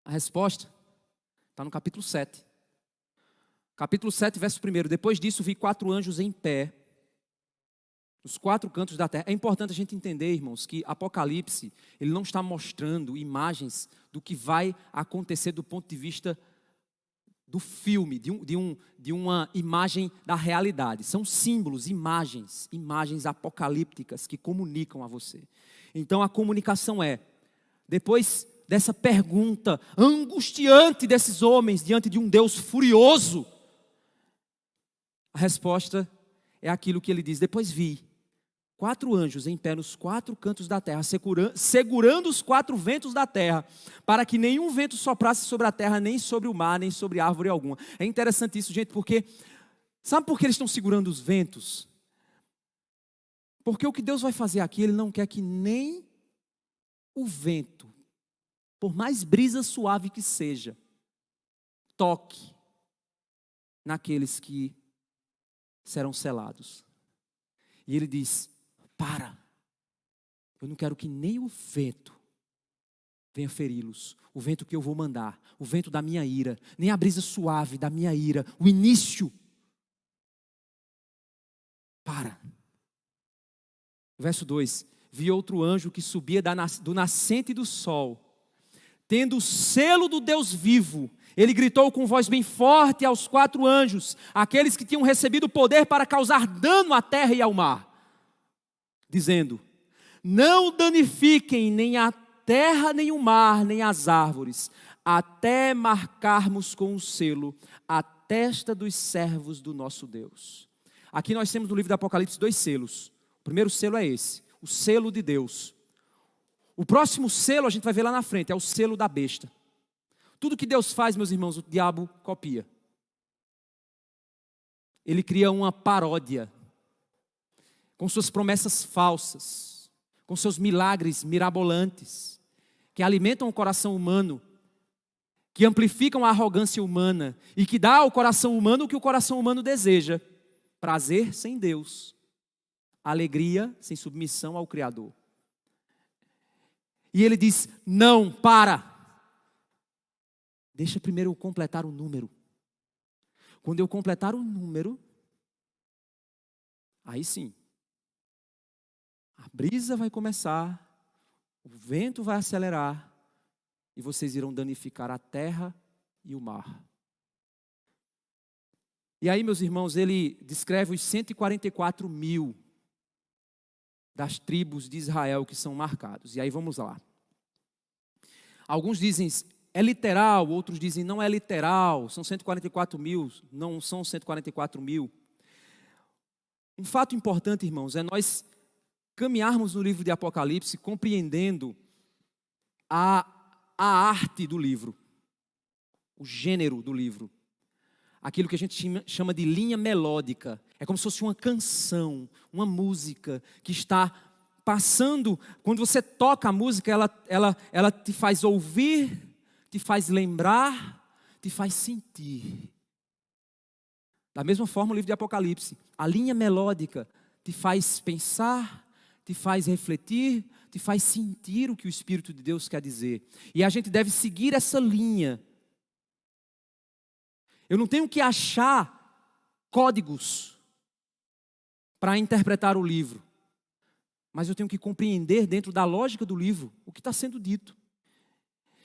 A resposta está no capítulo 7. Capítulo 7, verso 1. Depois disso, vi 4 anjos em pé, nos 4 cantos da terra. É importante a gente entender, irmãos, que Apocalipse, ele não está mostrando imagens do que vai acontecer do ponto de vista do filme, de uma imagem da realidade. São símbolos, imagens apocalípticas que comunicam a você. Então a comunicação é, depois dessa pergunta angustiante desses homens diante de um Deus furioso, a resposta é aquilo que ele diz: depois vi 4 anjos em pé nos 4 cantos da terra, segurando os 4 ventos da terra, para que nenhum vento soprasse sobre a terra, nem sobre o mar, nem sobre árvore alguma. É interessante isso, gente, porque sabe por que eles estão segurando os ventos? Porque o que Deus vai fazer aqui, Ele não quer que nem o vento, por mais brisa suave que seja, toque naqueles que serão selados. E Ele diz: para, eu não quero que nem o vento venha feri-los, o vento que eu vou mandar, o vento da minha ira, nem a brisa suave da minha ira, o início. Para. Verso 2: vi outro anjo que subia do nascente do sol, tendo o selo do Deus vivo. Ele gritou com voz bem forte aos 4 anjos, aqueles que tinham recebido poder para causar dano à terra e ao mar, dizendo: não danifiquem nem a terra, nem o mar, nem as árvores, até marcarmos com o selo a testa dos servos do nosso Deus. Aqui nós temos no livro do Apocalipse 2 selos. O primeiro selo é esse, o selo de Deus. O próximo selo a gente vai ver lá na frente, é o selo da besta. Tudo que Deus faz, meus irmãos, o diabo copia. Ele cria uma paródia, com suas promessas falsas, com seus milagres mirabolantes, que alimentam o coração humano, que amplificam a arrogância humana e que dá ao coração humano o que o coração humano deseja: prazer sem Deus, alegria sem submissão ao Criador. E ele diz: não, para. Deixa primeiro eu completar o número. Quando eu completar o número, aí sim, a brisa vai começar, o vento vai acelerar e vocês irão danificar a terra e o mar. E aí, meus irmãos, ele descreve os 144 mil das tribos de Israel que são marcados. E aí vamos lá. Alguns dizem é literal, outros dizem não é literal, são 144 mil, não são 144 mil. Um fato importante, irmãos, é nós caminharmos no livro de Apocalipse compreendendo a arte do livro, o gênero do livro. Aquilo que a gente chama de linha melódica. É como se fosse uma canção, uma música que está passando. Quando você toca a música, ela te faz ouvir, te faz lembrar, te faz sentir. Da mesma forma o livro de Apocalipse. A linha melódica te faz pensar, te faz refletir, te faz sentir o que o Espírito de Deus quer dizer. E a gente deve seguir essa linha. Eu não tenho que achar códigos para interpretar o livro, mas eu tenho que compreender dentro da lógica do livro o que está sendo dito.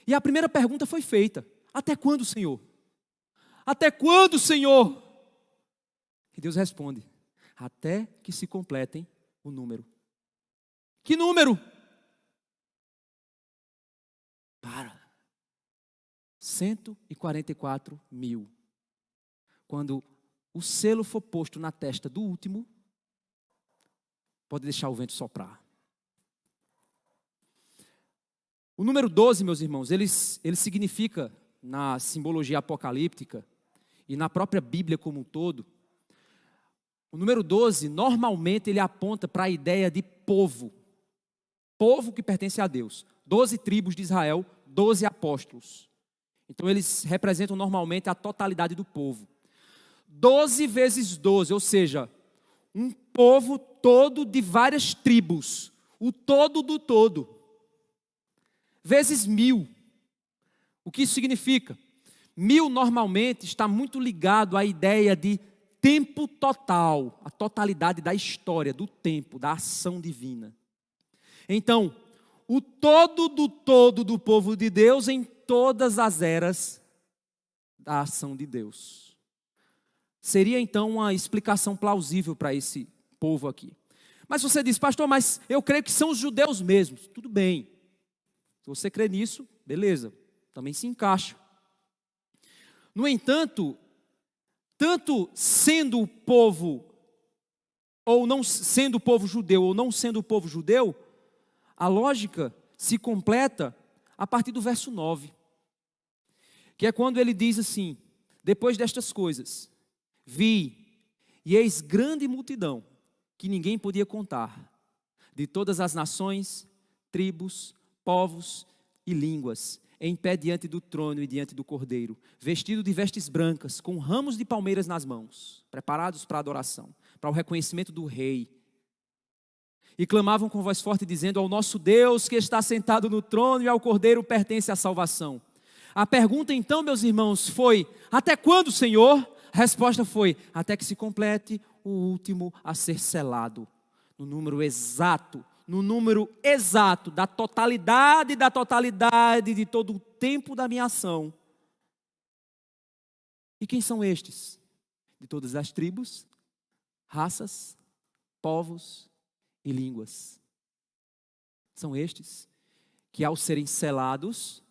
E a primeira pergunta foi feita: até quando, Senhor? Até quando, Senhor? E Deus responde: até que se completem o número. Que número? Para. 144 mil. Quando o selo for posto na testa do último, pode deixar o vento soprar. O número 12, meus irmãos, ele significa, na simbologia apocalíptica e na própria Bíblia como um todo, o número 12, normalmente, ele aponta para a ideia de povo. Povo que pertence a Deus. 12 tribos de Israel, 12 apóstolos. Então eles representam normalmente a totalidade do povo. 12 vezes 12, ou seja, um povo todo de várias tribos, o todo do todo, vezes 1000. O que isso significa? 1000 normalmente está muito ligado à ideia de tempo total, a totalidade da história, do tempo, da ação divina. Então, o todo do povo de Deus em todas as eras da ação de Deus. Seria então uma explicação plausível para esse povo aqui. Mas você diz, pastor, mas eu creio que são os judeus mesmos. Tudo bem. Se você crê nisso, beleza, também se encaixa. No entanto, tanto sendo o povo, ou não sendo o povo judeu, ou não sendo o povo judeu, a lógica se completa a partir do verso 9. Que é quando ele diz assim, depois destas coisas, vi, e eis grande multidão, que ninguém podia contar, de todas as nações, tribos, povos e línguas, em pé diante do trono e diante do Cordeiro, vestido de vestes brancas, com ramos de palmeiras nas mãos, preparados para a adoração, para o reconhecimento do Rei. E clamavam com voz forte, dizendo, ao nosso Deus que está sentado no trono e ao Cordeiro pertence a salvação. A pergunta então, meus irmãos, foi, até quando, Senhor? A resposta foi, até que se complete o último a ser selado, no número exato da totalidade de todo o tempo da minha ação. E quem são estes? De todas as tribos, raças, povos e línguas. São estes que, ao serem selados,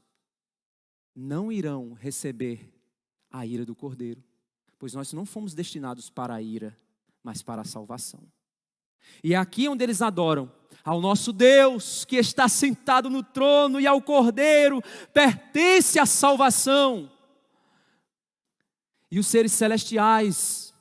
não irão receber a ira do Cordeiro, pois nós não fomos destinados para a ira, mas para a salvação. E é aqui onde eles adoram ao nosso Deus que está sentado no trono e ao Cordeiro pertence a salvação. E os seres celestiais,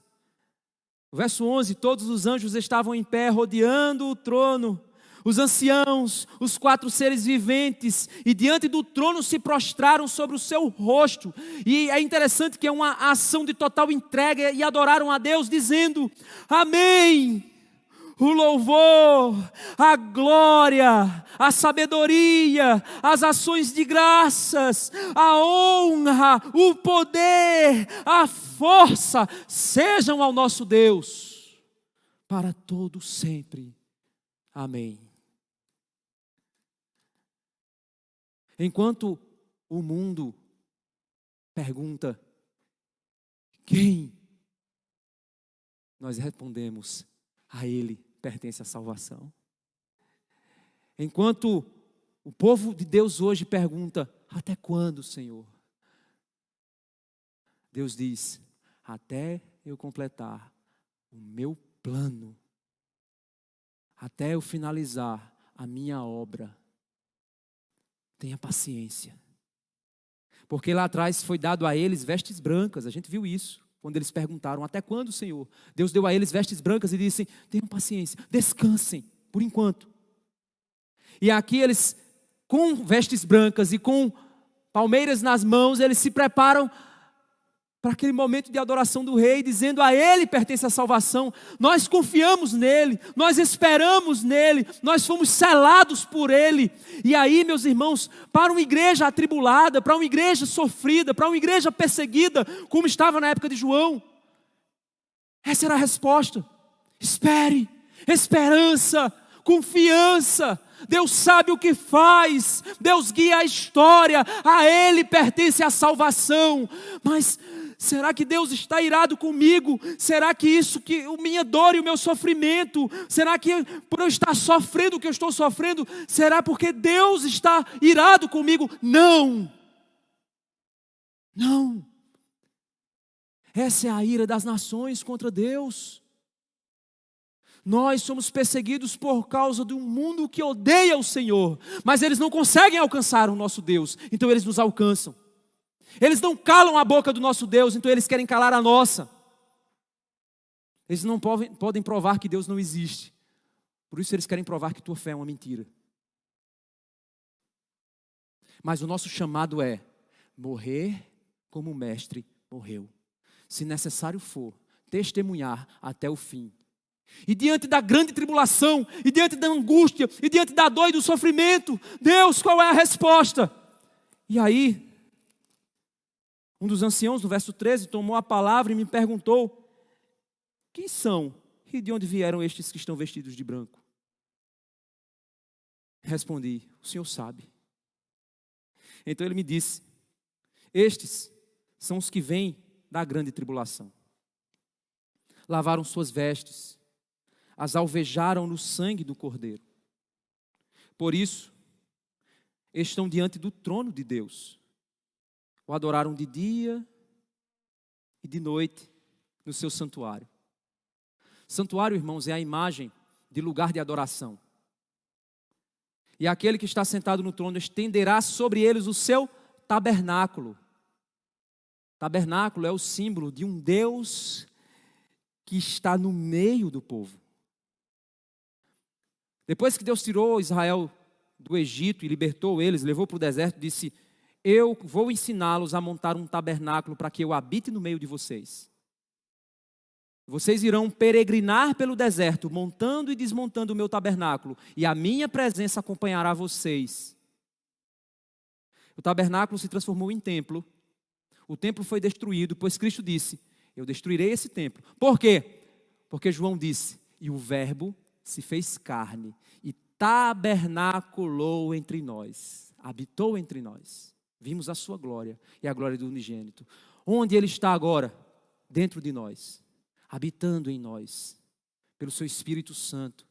verso 11, todos os anjos estavam em pé rodeando o trono, os anciãos, os 4 seres viventes, e diante do trono se prostraram sobre o seu rosto. E é interessante que é uma ação de total entrega, e adoraram a Deus dizendo, amém. O louvor, a glória, a sabedoria, as ações de graças, a honra, o poder, a força, sejam ao nosso Deus, para todo sempre. Amém. Enquanto o mundo pergunta, quem? Nós respondemos, a Ele pertence a salvação. Enquanto o povo de Deus hoje pergunta, até quando, Senhor? Deus diz, até eu completar o meu plano, até eu finalizar a minha obra. Tenha paciência. Porque lá atrás foi dado a eles vestes brancas, a gente viu isso. Quando eles perguntaram, até quando, Senhor? Deus deu a eles vestes brancas e disse, tenham paciência, descansem, por enquanto. E aqui eles, com vestes brancas e com palmeiras nas mãos, eles se preparam para aquele momento de adoração do Rei, dizendo a Ele pertence a salvação. Nós confiamos nele, nós esperamos nele, nós fomos selados por Ele. E aí, meus irmãos, para uma igreja atribulada, para uma igreja sofrida, para uma igreja perseguida, como estava na época de João, essa era a resposta. Espere, esperança, confiança. Deus sabe o que faz, Deus guia a história, a Ele pertence a salvação. Mas será que Deus está irado comigo? Será que isso, que a minha dor e o meu sofrimento, será que por eu estar sofrendo o que eu estou sofrendo, será porque Deus está irado comigo? Não. Não. Essa é a ira das nações contra Deus. Nós somos perseguidos por causa de um mundo que odeia o Senhor, mas eles não conseguem alcançar o nosso Deus, então eles nos alcançam. Eles não calam a boca do nosso Deus, então eles querem calar a nossa. Eles não podem provar que Deus não existe, por isso eles querem provar que tua fé é uma mentira. Mas o nosso chamado é, morrer como o Mestre morreu. Se necessário for, testemunhar até o fim. E diante da grande tribulação, e diante da angústia, e diante da dor e do sofrimento, Deus, qual é a resposta? E aí, um dos anciãos, no verso 13, tomou a palavra e me perguntou: quem são e de onde vieram estes que estão vestidos de branco? Respondi: o Senhor sabe. Então ele me disse: estes são os que vêm da grande tribulação. Lavaram suas vestes, as alvejaram no sangue do Cordeiro. Por isso, estão diante do trono de Deus. O adoraram de dia e de noite no seu santuário. Santuário, irmãos, é a imagem de lugar de adoração. E aquele que está sentado no trono estenderá sobre eles o seu tabernáculo. Tabernáculo é o símbolo de um Deus que está no meio do povo. Depois que Deus tirou Israel do Egito e libertou eles, levou para o deserto, disse: eu vou ensiná-los a montar um tabernáculo para que eu habite no meio de vocês. Vocês irão peregrinar pelo deserto, montando e desmontando o meu tabernáculo, e a minha presença acompanhará vocês. O tabernáculo se transformou em templo. O templo foi destruído, pois Cristo disse: eu destruirei esse templo. Por quê? Porque João disse: e o verbo se fez carne e tabernaculou entre nós, habitou entre nós. Vimos a sua glória e a glória do unigênito. Onde ele está agora? Dentro de nós, habitando em nós, pelo seu Espírito Santo.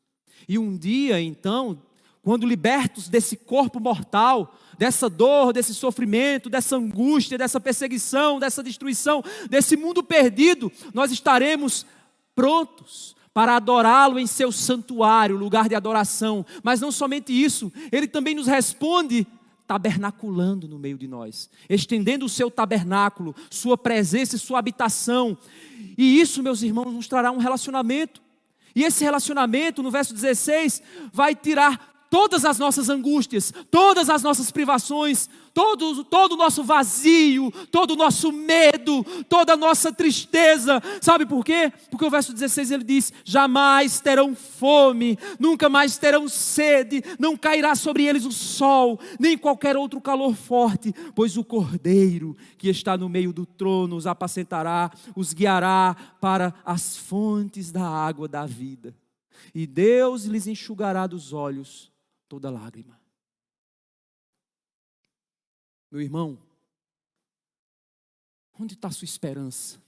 E um dia, então, quando libertos desse corpo mortal, dessa dor, desse sofrimento, dessa angústia, dessa perseguição, dessa destruição, desse mundo perdido, nós estaremos prontos para adorá-lo em seu santuário, lugar de adoração. Mas não somente isso, ele também nos responde tabernaculando no meio de nós, estendendo o seu tabernáculo, sua presença e sua habitação. E isso, meus irmãos, nos trará um relacionamento. E esse relacionamento, no verso 16, vai tirar todas as nossas angústias, todas as nossas privações, todo o nosso vazio, todo o nosso medo, toda a nossa tristeza. Sabe por quê? Porque o verso 16 ele diz: jamais terão fome, nunca mais terão sede, não cairá sobre eles o sol, nem qualquer outro calor forte, pois o Cordeiro que está no meio do trono os apacentará, os guiará para as fontes da água da vida. E Deus lhes enxugará dos olhos toda lágrima. Meu irmão, onde está a sua esperança?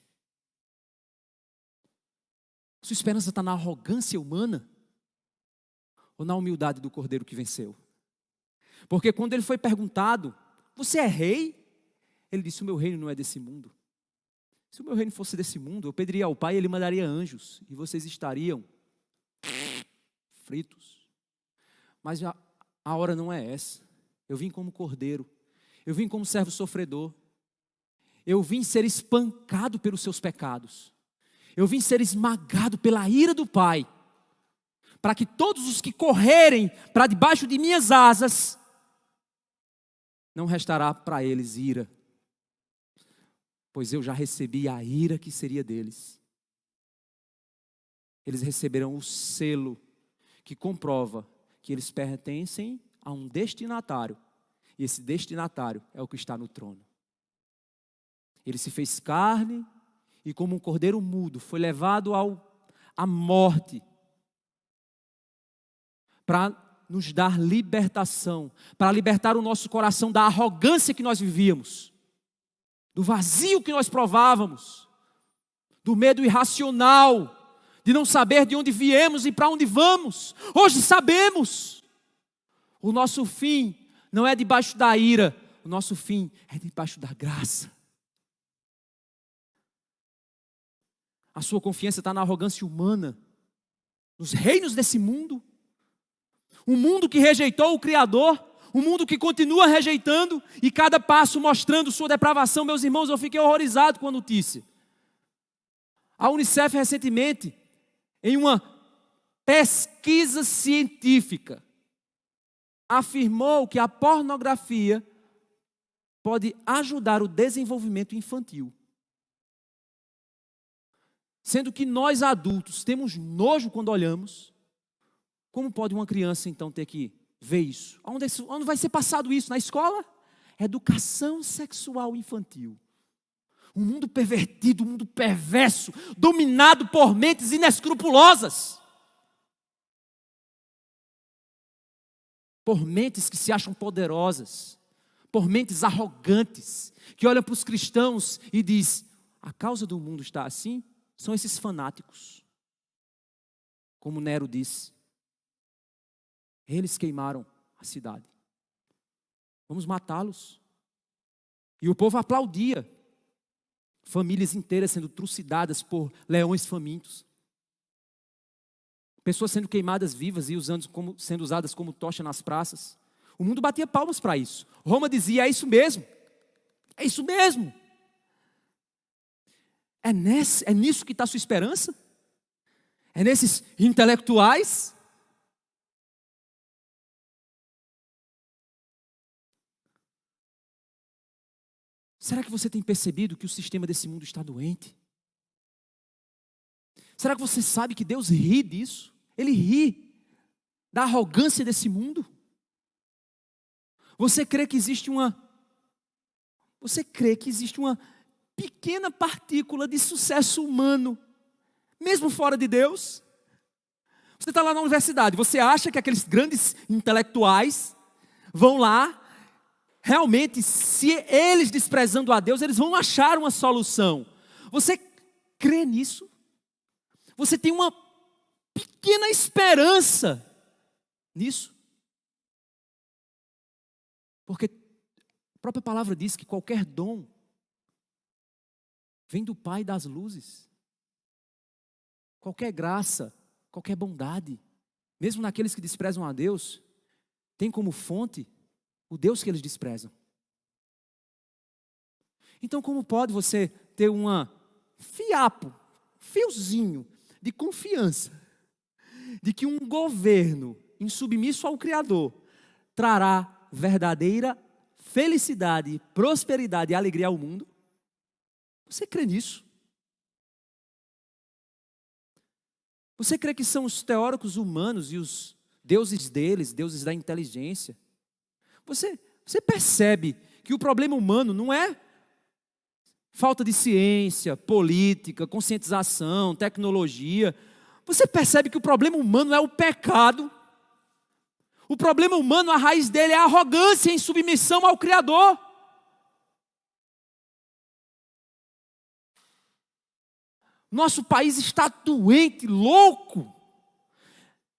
Sua esperança está na arrogância humana ou na humildade do Cordeiro que venceu? Porque quando ele foi perguntado: você é rei? Ele disse: o meu reino não é desse mundo. Se o meu reino fosse desse mundo, eu pediria ao Pai e ele mandaria anjos e vocês estariam fritos. Mas a hora não é essa. Eu vim como cordeiro. Eu vim como servo sofredor. Eu vim ser espancado pelos seus pecados. Eu vim ser esmagado pela ira do Pai. Para que todos os que correrem para debaixo de minhas asas, não restará para eles ira. Pois eu já recebi a ira que seria deles. Eles receberão o selo que comprova que eles pertencem a um destinatário. E esse destinatário é o que está no trono. Ele se fez carne e como um cordeiro mudo foi levado à morte para nos dar libertação, para libertar o nosso coração da arrogância que nós vivíamos, do vazio que nós provávamos, do medo irracional, de não saber de onde viemos e para onde vamos. Hoje sabemos. O nosso fim não é debaixo da ira, o nosso fim é debaixo da graça. A sua confiança está na arrogância humana, nos reinos desse mundo. Um mundo que rejeitou o Criador, um mundo que continua rejeitando e cada passo mostrando sua depravação. Meus irmãos, eu fiquei horrorizado com a notícia. A Unicef recentemente, em uma pesquisa científica, afirmou que a pornografia pode ajudar o desenvolvimento infantil. Sendo que nós adultos temos nojo quando olhamos, como pode uma criança então ter que ver isso? Onde vai ser passado isso? Na escola? Educação sexual infantil. Um mundo pervertido, um mundo perverso, dominado por mentes inescrupulosas. Por mentes que se acham poderosas, por mentes arrogantes, que olham para os cristãos e diz: a causa do mundo está assim, são esses fanáticos. Como Nero disse, eles queimaram a cidade. Vamos matá-los. E o povo aplaudia. Famílias inteiras sendo trucidadas por leões famintos. Pessoas sendo queimadas vivas e sendo usadas como tocha nas praças. O mundo batia palmas para isso. Roma dizia: é isso mesmo. É isso mesmo. É nisso que está a sua esperança? É nesses intelectuais? Será que você tem percebido que o sistema desse mundo está doente? Será que você sabe que Deus ri disso? Ele ri da arrogância desse mundo? Você crê que existe uma pequena partícula de sucesso humano, mesmo fora de Deus? Você está lá na universidade, você acha que aqueles grandes intelectuais vão lá, realmente, se eles desprezando a Deus, eles vão achar uma solução? Você crê nisso? Você tem uma pequena esperança nisso? Porque a própria palavra diz que qualquer dom vem do Pai das luzes. Qualquer graça, qualquer bondade, mesmo naqueles que desprezam a Deus, tem como fonte o Deus que eles desprezam. Então, como pode você ter fiozinho de confiança de que um governo insubmisso ao Criador trará verdadeira felicidade, prosperidade e alegria ao mundo? Você crê nisso? Você crê que são os teóricos humanos e os deuses deles, deuses da inteligência? Você percebe que o problema humano não é falta de ciência, política, conscientização, tecnologia. Você percebe que o problema humano é o pecado. O problema humano, a raiz dele é a arrogância em submissão ao Criador. Nosso país está doente, louco.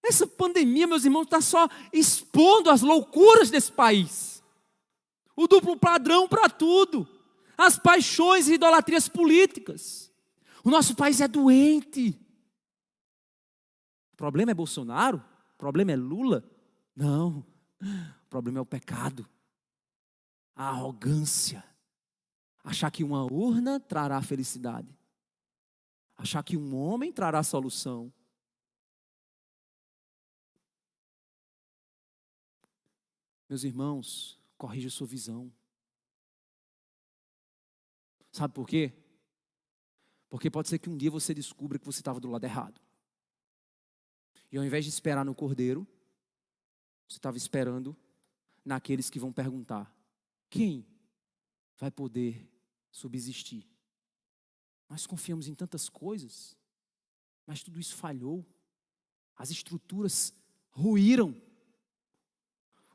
Essa pandemia, meus irmãos, está só expondo as loucuras desse país. O duplo padrão para tudo. As paixões e idolatrias políticas. O nosso país é doente. O problema é Bolsonaro? O problema é Lula? Não. O problema é o pecado. A arrogância. Achar que uma urna trará felicidade. Achar que um homem trará solução. Meus irmãos, corrija sua visão. Sabe por quê? Porque pode ser que um dia você descubra que você estava do lado errado. E ao invés de esperar no cordeiro, você estava esperando naqueles que vão perguntar: quem vai poder subsistir? Nós confiamos em tantas coisas, mas tudo isso falhou. As estruturas ruíram.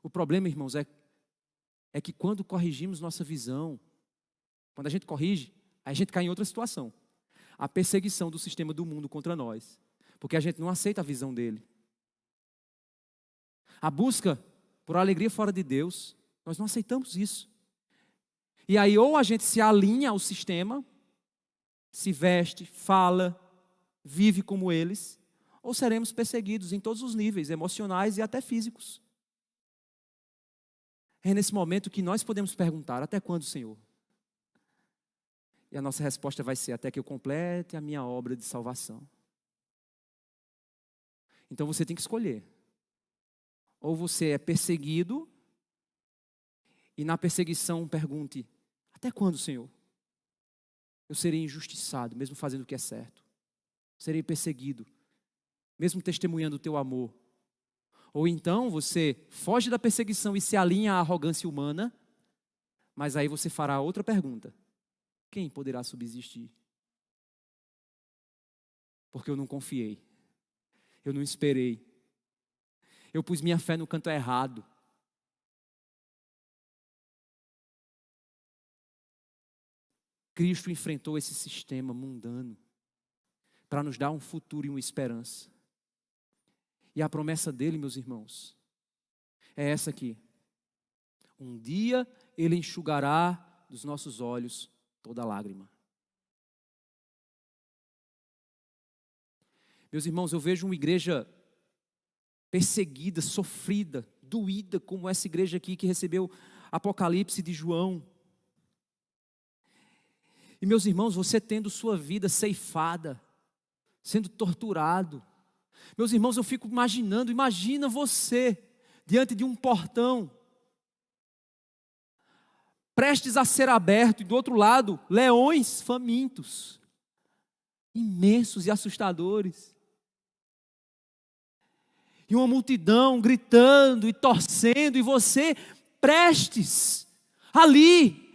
O problema, irmãos, é que quando corrigimos nossa visão, quando a gente corrige, a gente cai em outra situação. A perseguição do sistema do mundo contra nós. Porque a gente não aceita a visão dele. A busca por alegria fora de Deus, nós não aceitamos isso. E aí ou a gente se alinha ao sistema, se veste, fala, vive como eles, ou seremos perseguidos em todos os níveis, emocionais e até físicos. É nesse momento que nós podemos perguntar: até quando, Senhor? E a nossa resposta vai ser: até que eu complete a minha obra de salvação. Então você tem que escolher. Ou você é perseguido E na perseguição pergunte: até quando, Senhor? Eu serei injustiçado, mesmo fazendo o que é certo. Serei perseguido, mesmo testemunhando o teu amor. Ou então você foge da perseguição e se alinha à arrogância humana, mas aí você fará outra pergunta: quem poderá subsistir? Porque eu não confiei, eu não esperei, eu pus minha fé no canto errado. Cristo enfrentou esse sistema mundano para nos dar um futuro e uma esperança. E a promessa dele, meus irmãos, é essa aqui: um dia ele enxugará dos nossos olhos toda lágrima. Meus irmãos, eu vejo uma igreja perseguida, sofrida, doída, como essa igreja aqui que recebeu Apocalipse de João. E meus irmãos, você tendo sua vida ceifada, sendo torturado. Meus irmãos, eu fico imaginando, imagina você diante de um portão, prestes a ser aberto, e do outro lado, leões famintos, imensos e assustadores. E uma multidão gritando e torcendo, e você prestes ali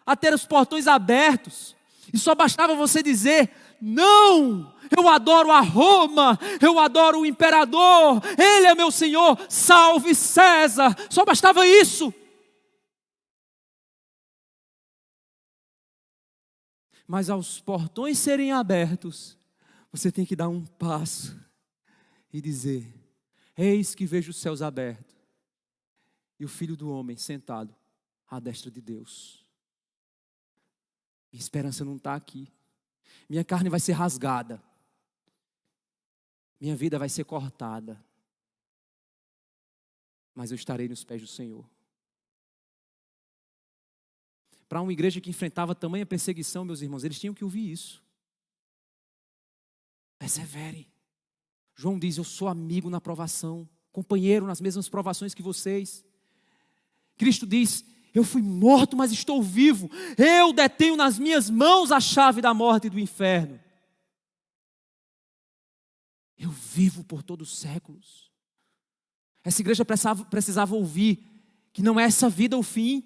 a ter os portões abertos, e só bastava você dizer: não, eu adoro a Roma, eu adoro o imperador, ele é meu Senhor, salve César. Só bastava isso. Mas aos portões serem abertos, você tem que dar um passo e dizer: eis que vejo os céus abertos e o Filho do Homem sentado à destra de Deus. Minha esperança não está aqui. Minha carne vai ser rasgada. Minha vida vai ser cortada. Mas eu estarei nos pés do Senhor. Para uma igreja que enfrentava tamanha perseguição, meus irmãos, eles tinham que ouvir isso. Persevere. João diz: eu sou amigo na provação, companheiro nas mesmas provações que vocês. Cristo diz: eu fui morto, mas estou vivo. Eu detenho nas minhas mãos a chave da morte e do inferno. Eu vivo por todos os séculos. Essa igreja precisava ouvir que não é essa vida o fim,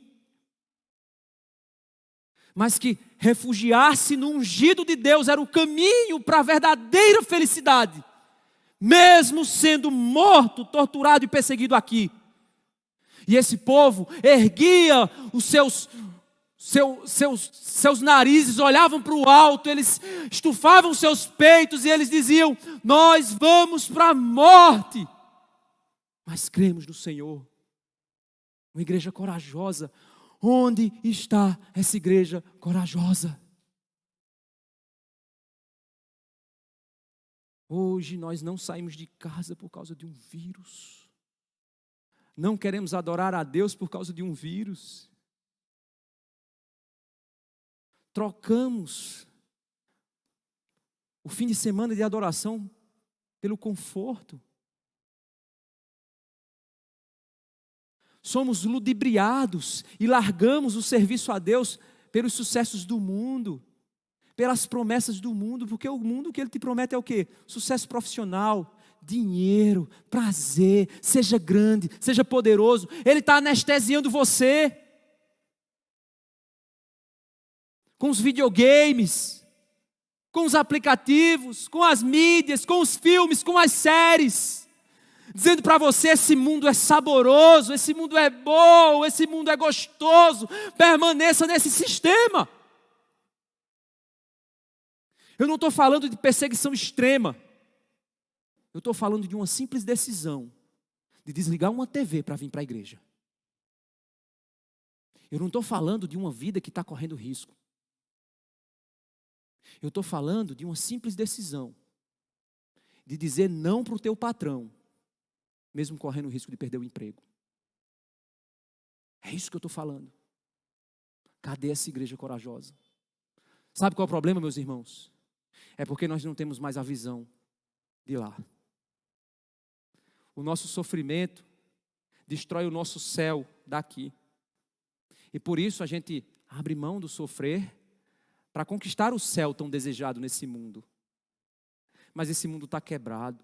mas que refugiar-se no ungido de Deus era o caminho para a verdadeira felicidade, mesmo sendo morto, torturado e perseguido aqui. E esse povo erguia os seus narizes, olhavam para o alto, eles estufavam seus peitos e eles diziam: nós vamos para a morte, mas cremos no Senhor. Uma igreja corajosa. Onde está essa igreja corajosa? Hoje nós não saímos de casa por causa de um vírus. Não queremos adorar a Deus por causa de um vírus. Trocamos o fim de semana de adoração pelo conforto. Somos ludibriados e largamos o serviço a Deus pelos sucessos do mundo, pelas promessas do mundo, porque o mundo que Ele te promete é o quê? Sucesso profissional, dinheiro, prazer, seja grande, seja poderoso. Ele está anestesiando você com os videogames, com os aplicativos, com as mídias, com os filmes, com as séries, dizendo para você: esse mundo é saboroso, esse mundo é bom, esse mundo é gostoso, permaneça nesse sistema. Eu não estou falando de perseguição extrema, eu estou falando de uma simples decisão de desligar uma TV para vir para a igreja. Eu não estou falando de uma vida que está correndo risco. Eu estou falando de uma simples decisão de dizer não para o teu patrão, mesmo correndo o risco de perder o emprego. É isso que eu estou falando. Cadê essa igreja corajosa? Sabe qual é o problema, meus irmãos? É porque nós não temos mais a visão de lá. O nosso sofrimento destrói o nosso céu daqui. E por isso a gente abre mão do sofrer para conquistar o céu tão desejado nesse mundo. Mas esse mundo está quebrado.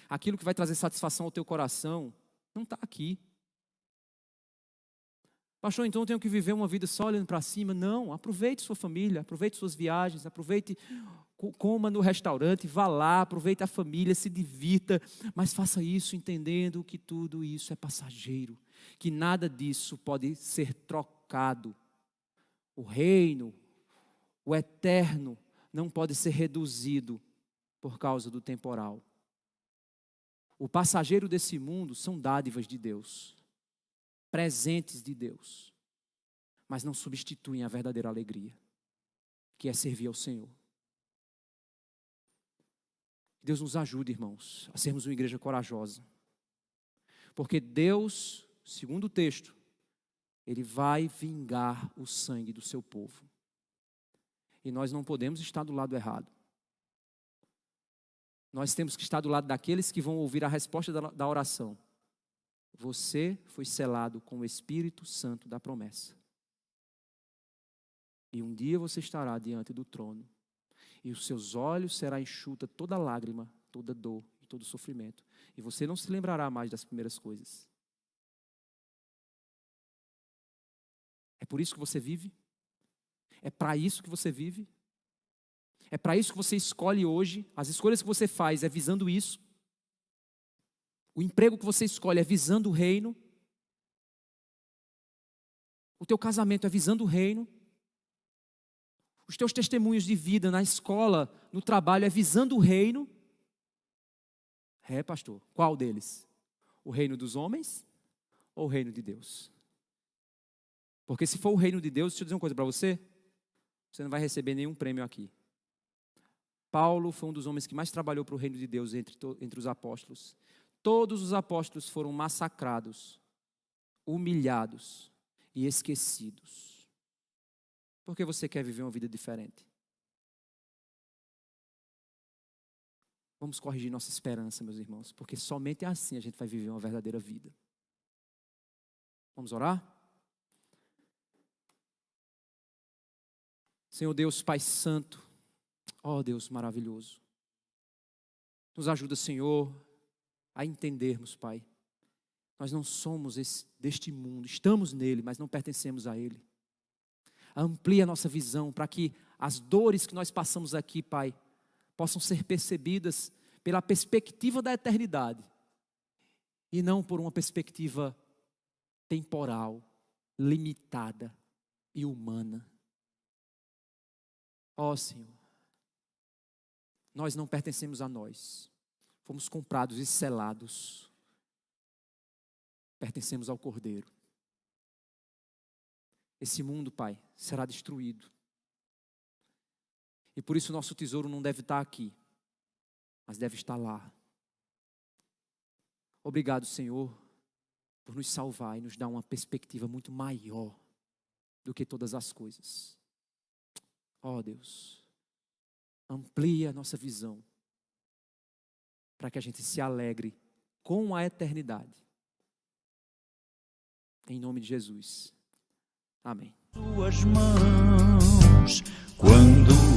Aquilo que vai trazer satisfação ao teu coração não está aqui. Pastor, então eu tenho que viver uma vida só olhando para cima? Não, aproveite sua família, aproveite suas viagens, aproveite, coma no restaurante, vá lá, aproveite a família, se divirta, mas faça isso entendendo que tudo isso é passageiro, que nada disso pode ser trocado. O reino, o eterno, não pode ser reduzido por causa do temporal. O passageiro desse mundo são dádivas de Deus, presentes de Deus, mas não substituem a verdadeira alegria, que é servir ao Senhor. Deus nos ajude, irmãos, a sermos uma igreja corajosa, porque Deus, segundo o texto, Ele vai vingar o sangue do seu povo, e nós não podemos estar do lado errado. Nós temos que estar do lado daqueles que vão ouvir a resposta da oração. Você foi selado com o Espírito Santo da promessa. E um dia você estará diante do trono. E os seus olhos será enxuta toda lágrima, toda dor e todo sofrimento. E você não se lembrará mais das primeiras coisas. É por isso que você vive? É para isso que você vive? É para isso que você escolhe hoje? As escolhas que você faz é visando isso? O emprego que você escolhe é visando o reino? O teu casamento é visando o reino? Os teus testemunhos de vida na escola, no trabalho, é visando o reino? É, pastor, qual deles? O reino dos homens ou o reino de Deus? Porque se for o reino de Deus, deixa eu dizer uma coisa para você, você não vai receber nenhum prêmio aqui. Paulo foi um dos homens que mais trabalhou para o reino de Deus entre os apóstolos. Todos os apóstolos foram massacrados, humilhados e esquecidos. Por que você quer viver uma vida diferente? Vamos corrigir nossa esperança, meus irmãos, porque somente assim a gente vai viver uma verdadeira vida. Vamos orar? Senhor Deus, Pai Santo, ó Deus maravilhoso, nos ajuda, Senhor, a entendermos, Pai, nós não somos deste mundo, estamos nele, mas não pertencemos a ele. Amplia a nossa visão para que as dores que nós passamos aqui, Pai, possam ser percebidas pela perspectiva da eternidade e não por uma perspectiva temporal, limitada e humana. Ó Senhor, nós não pertencemos a nós, fomos comprados e selados, pertencemos ao Cordeiro. Esse mundo, Pai, será destruído. E por isso o nosso tesouro não deve estar aqui, mas deve estar lá. Obrigado, Senhor, por nos salvar e nos dar uma perspectiva muito maior do que todas as coisas. Ó Deus, amplia a nossa visão para que a gente se alegre com a eternidade. Em nome de Jesus. Amém. Tuas mãos, quando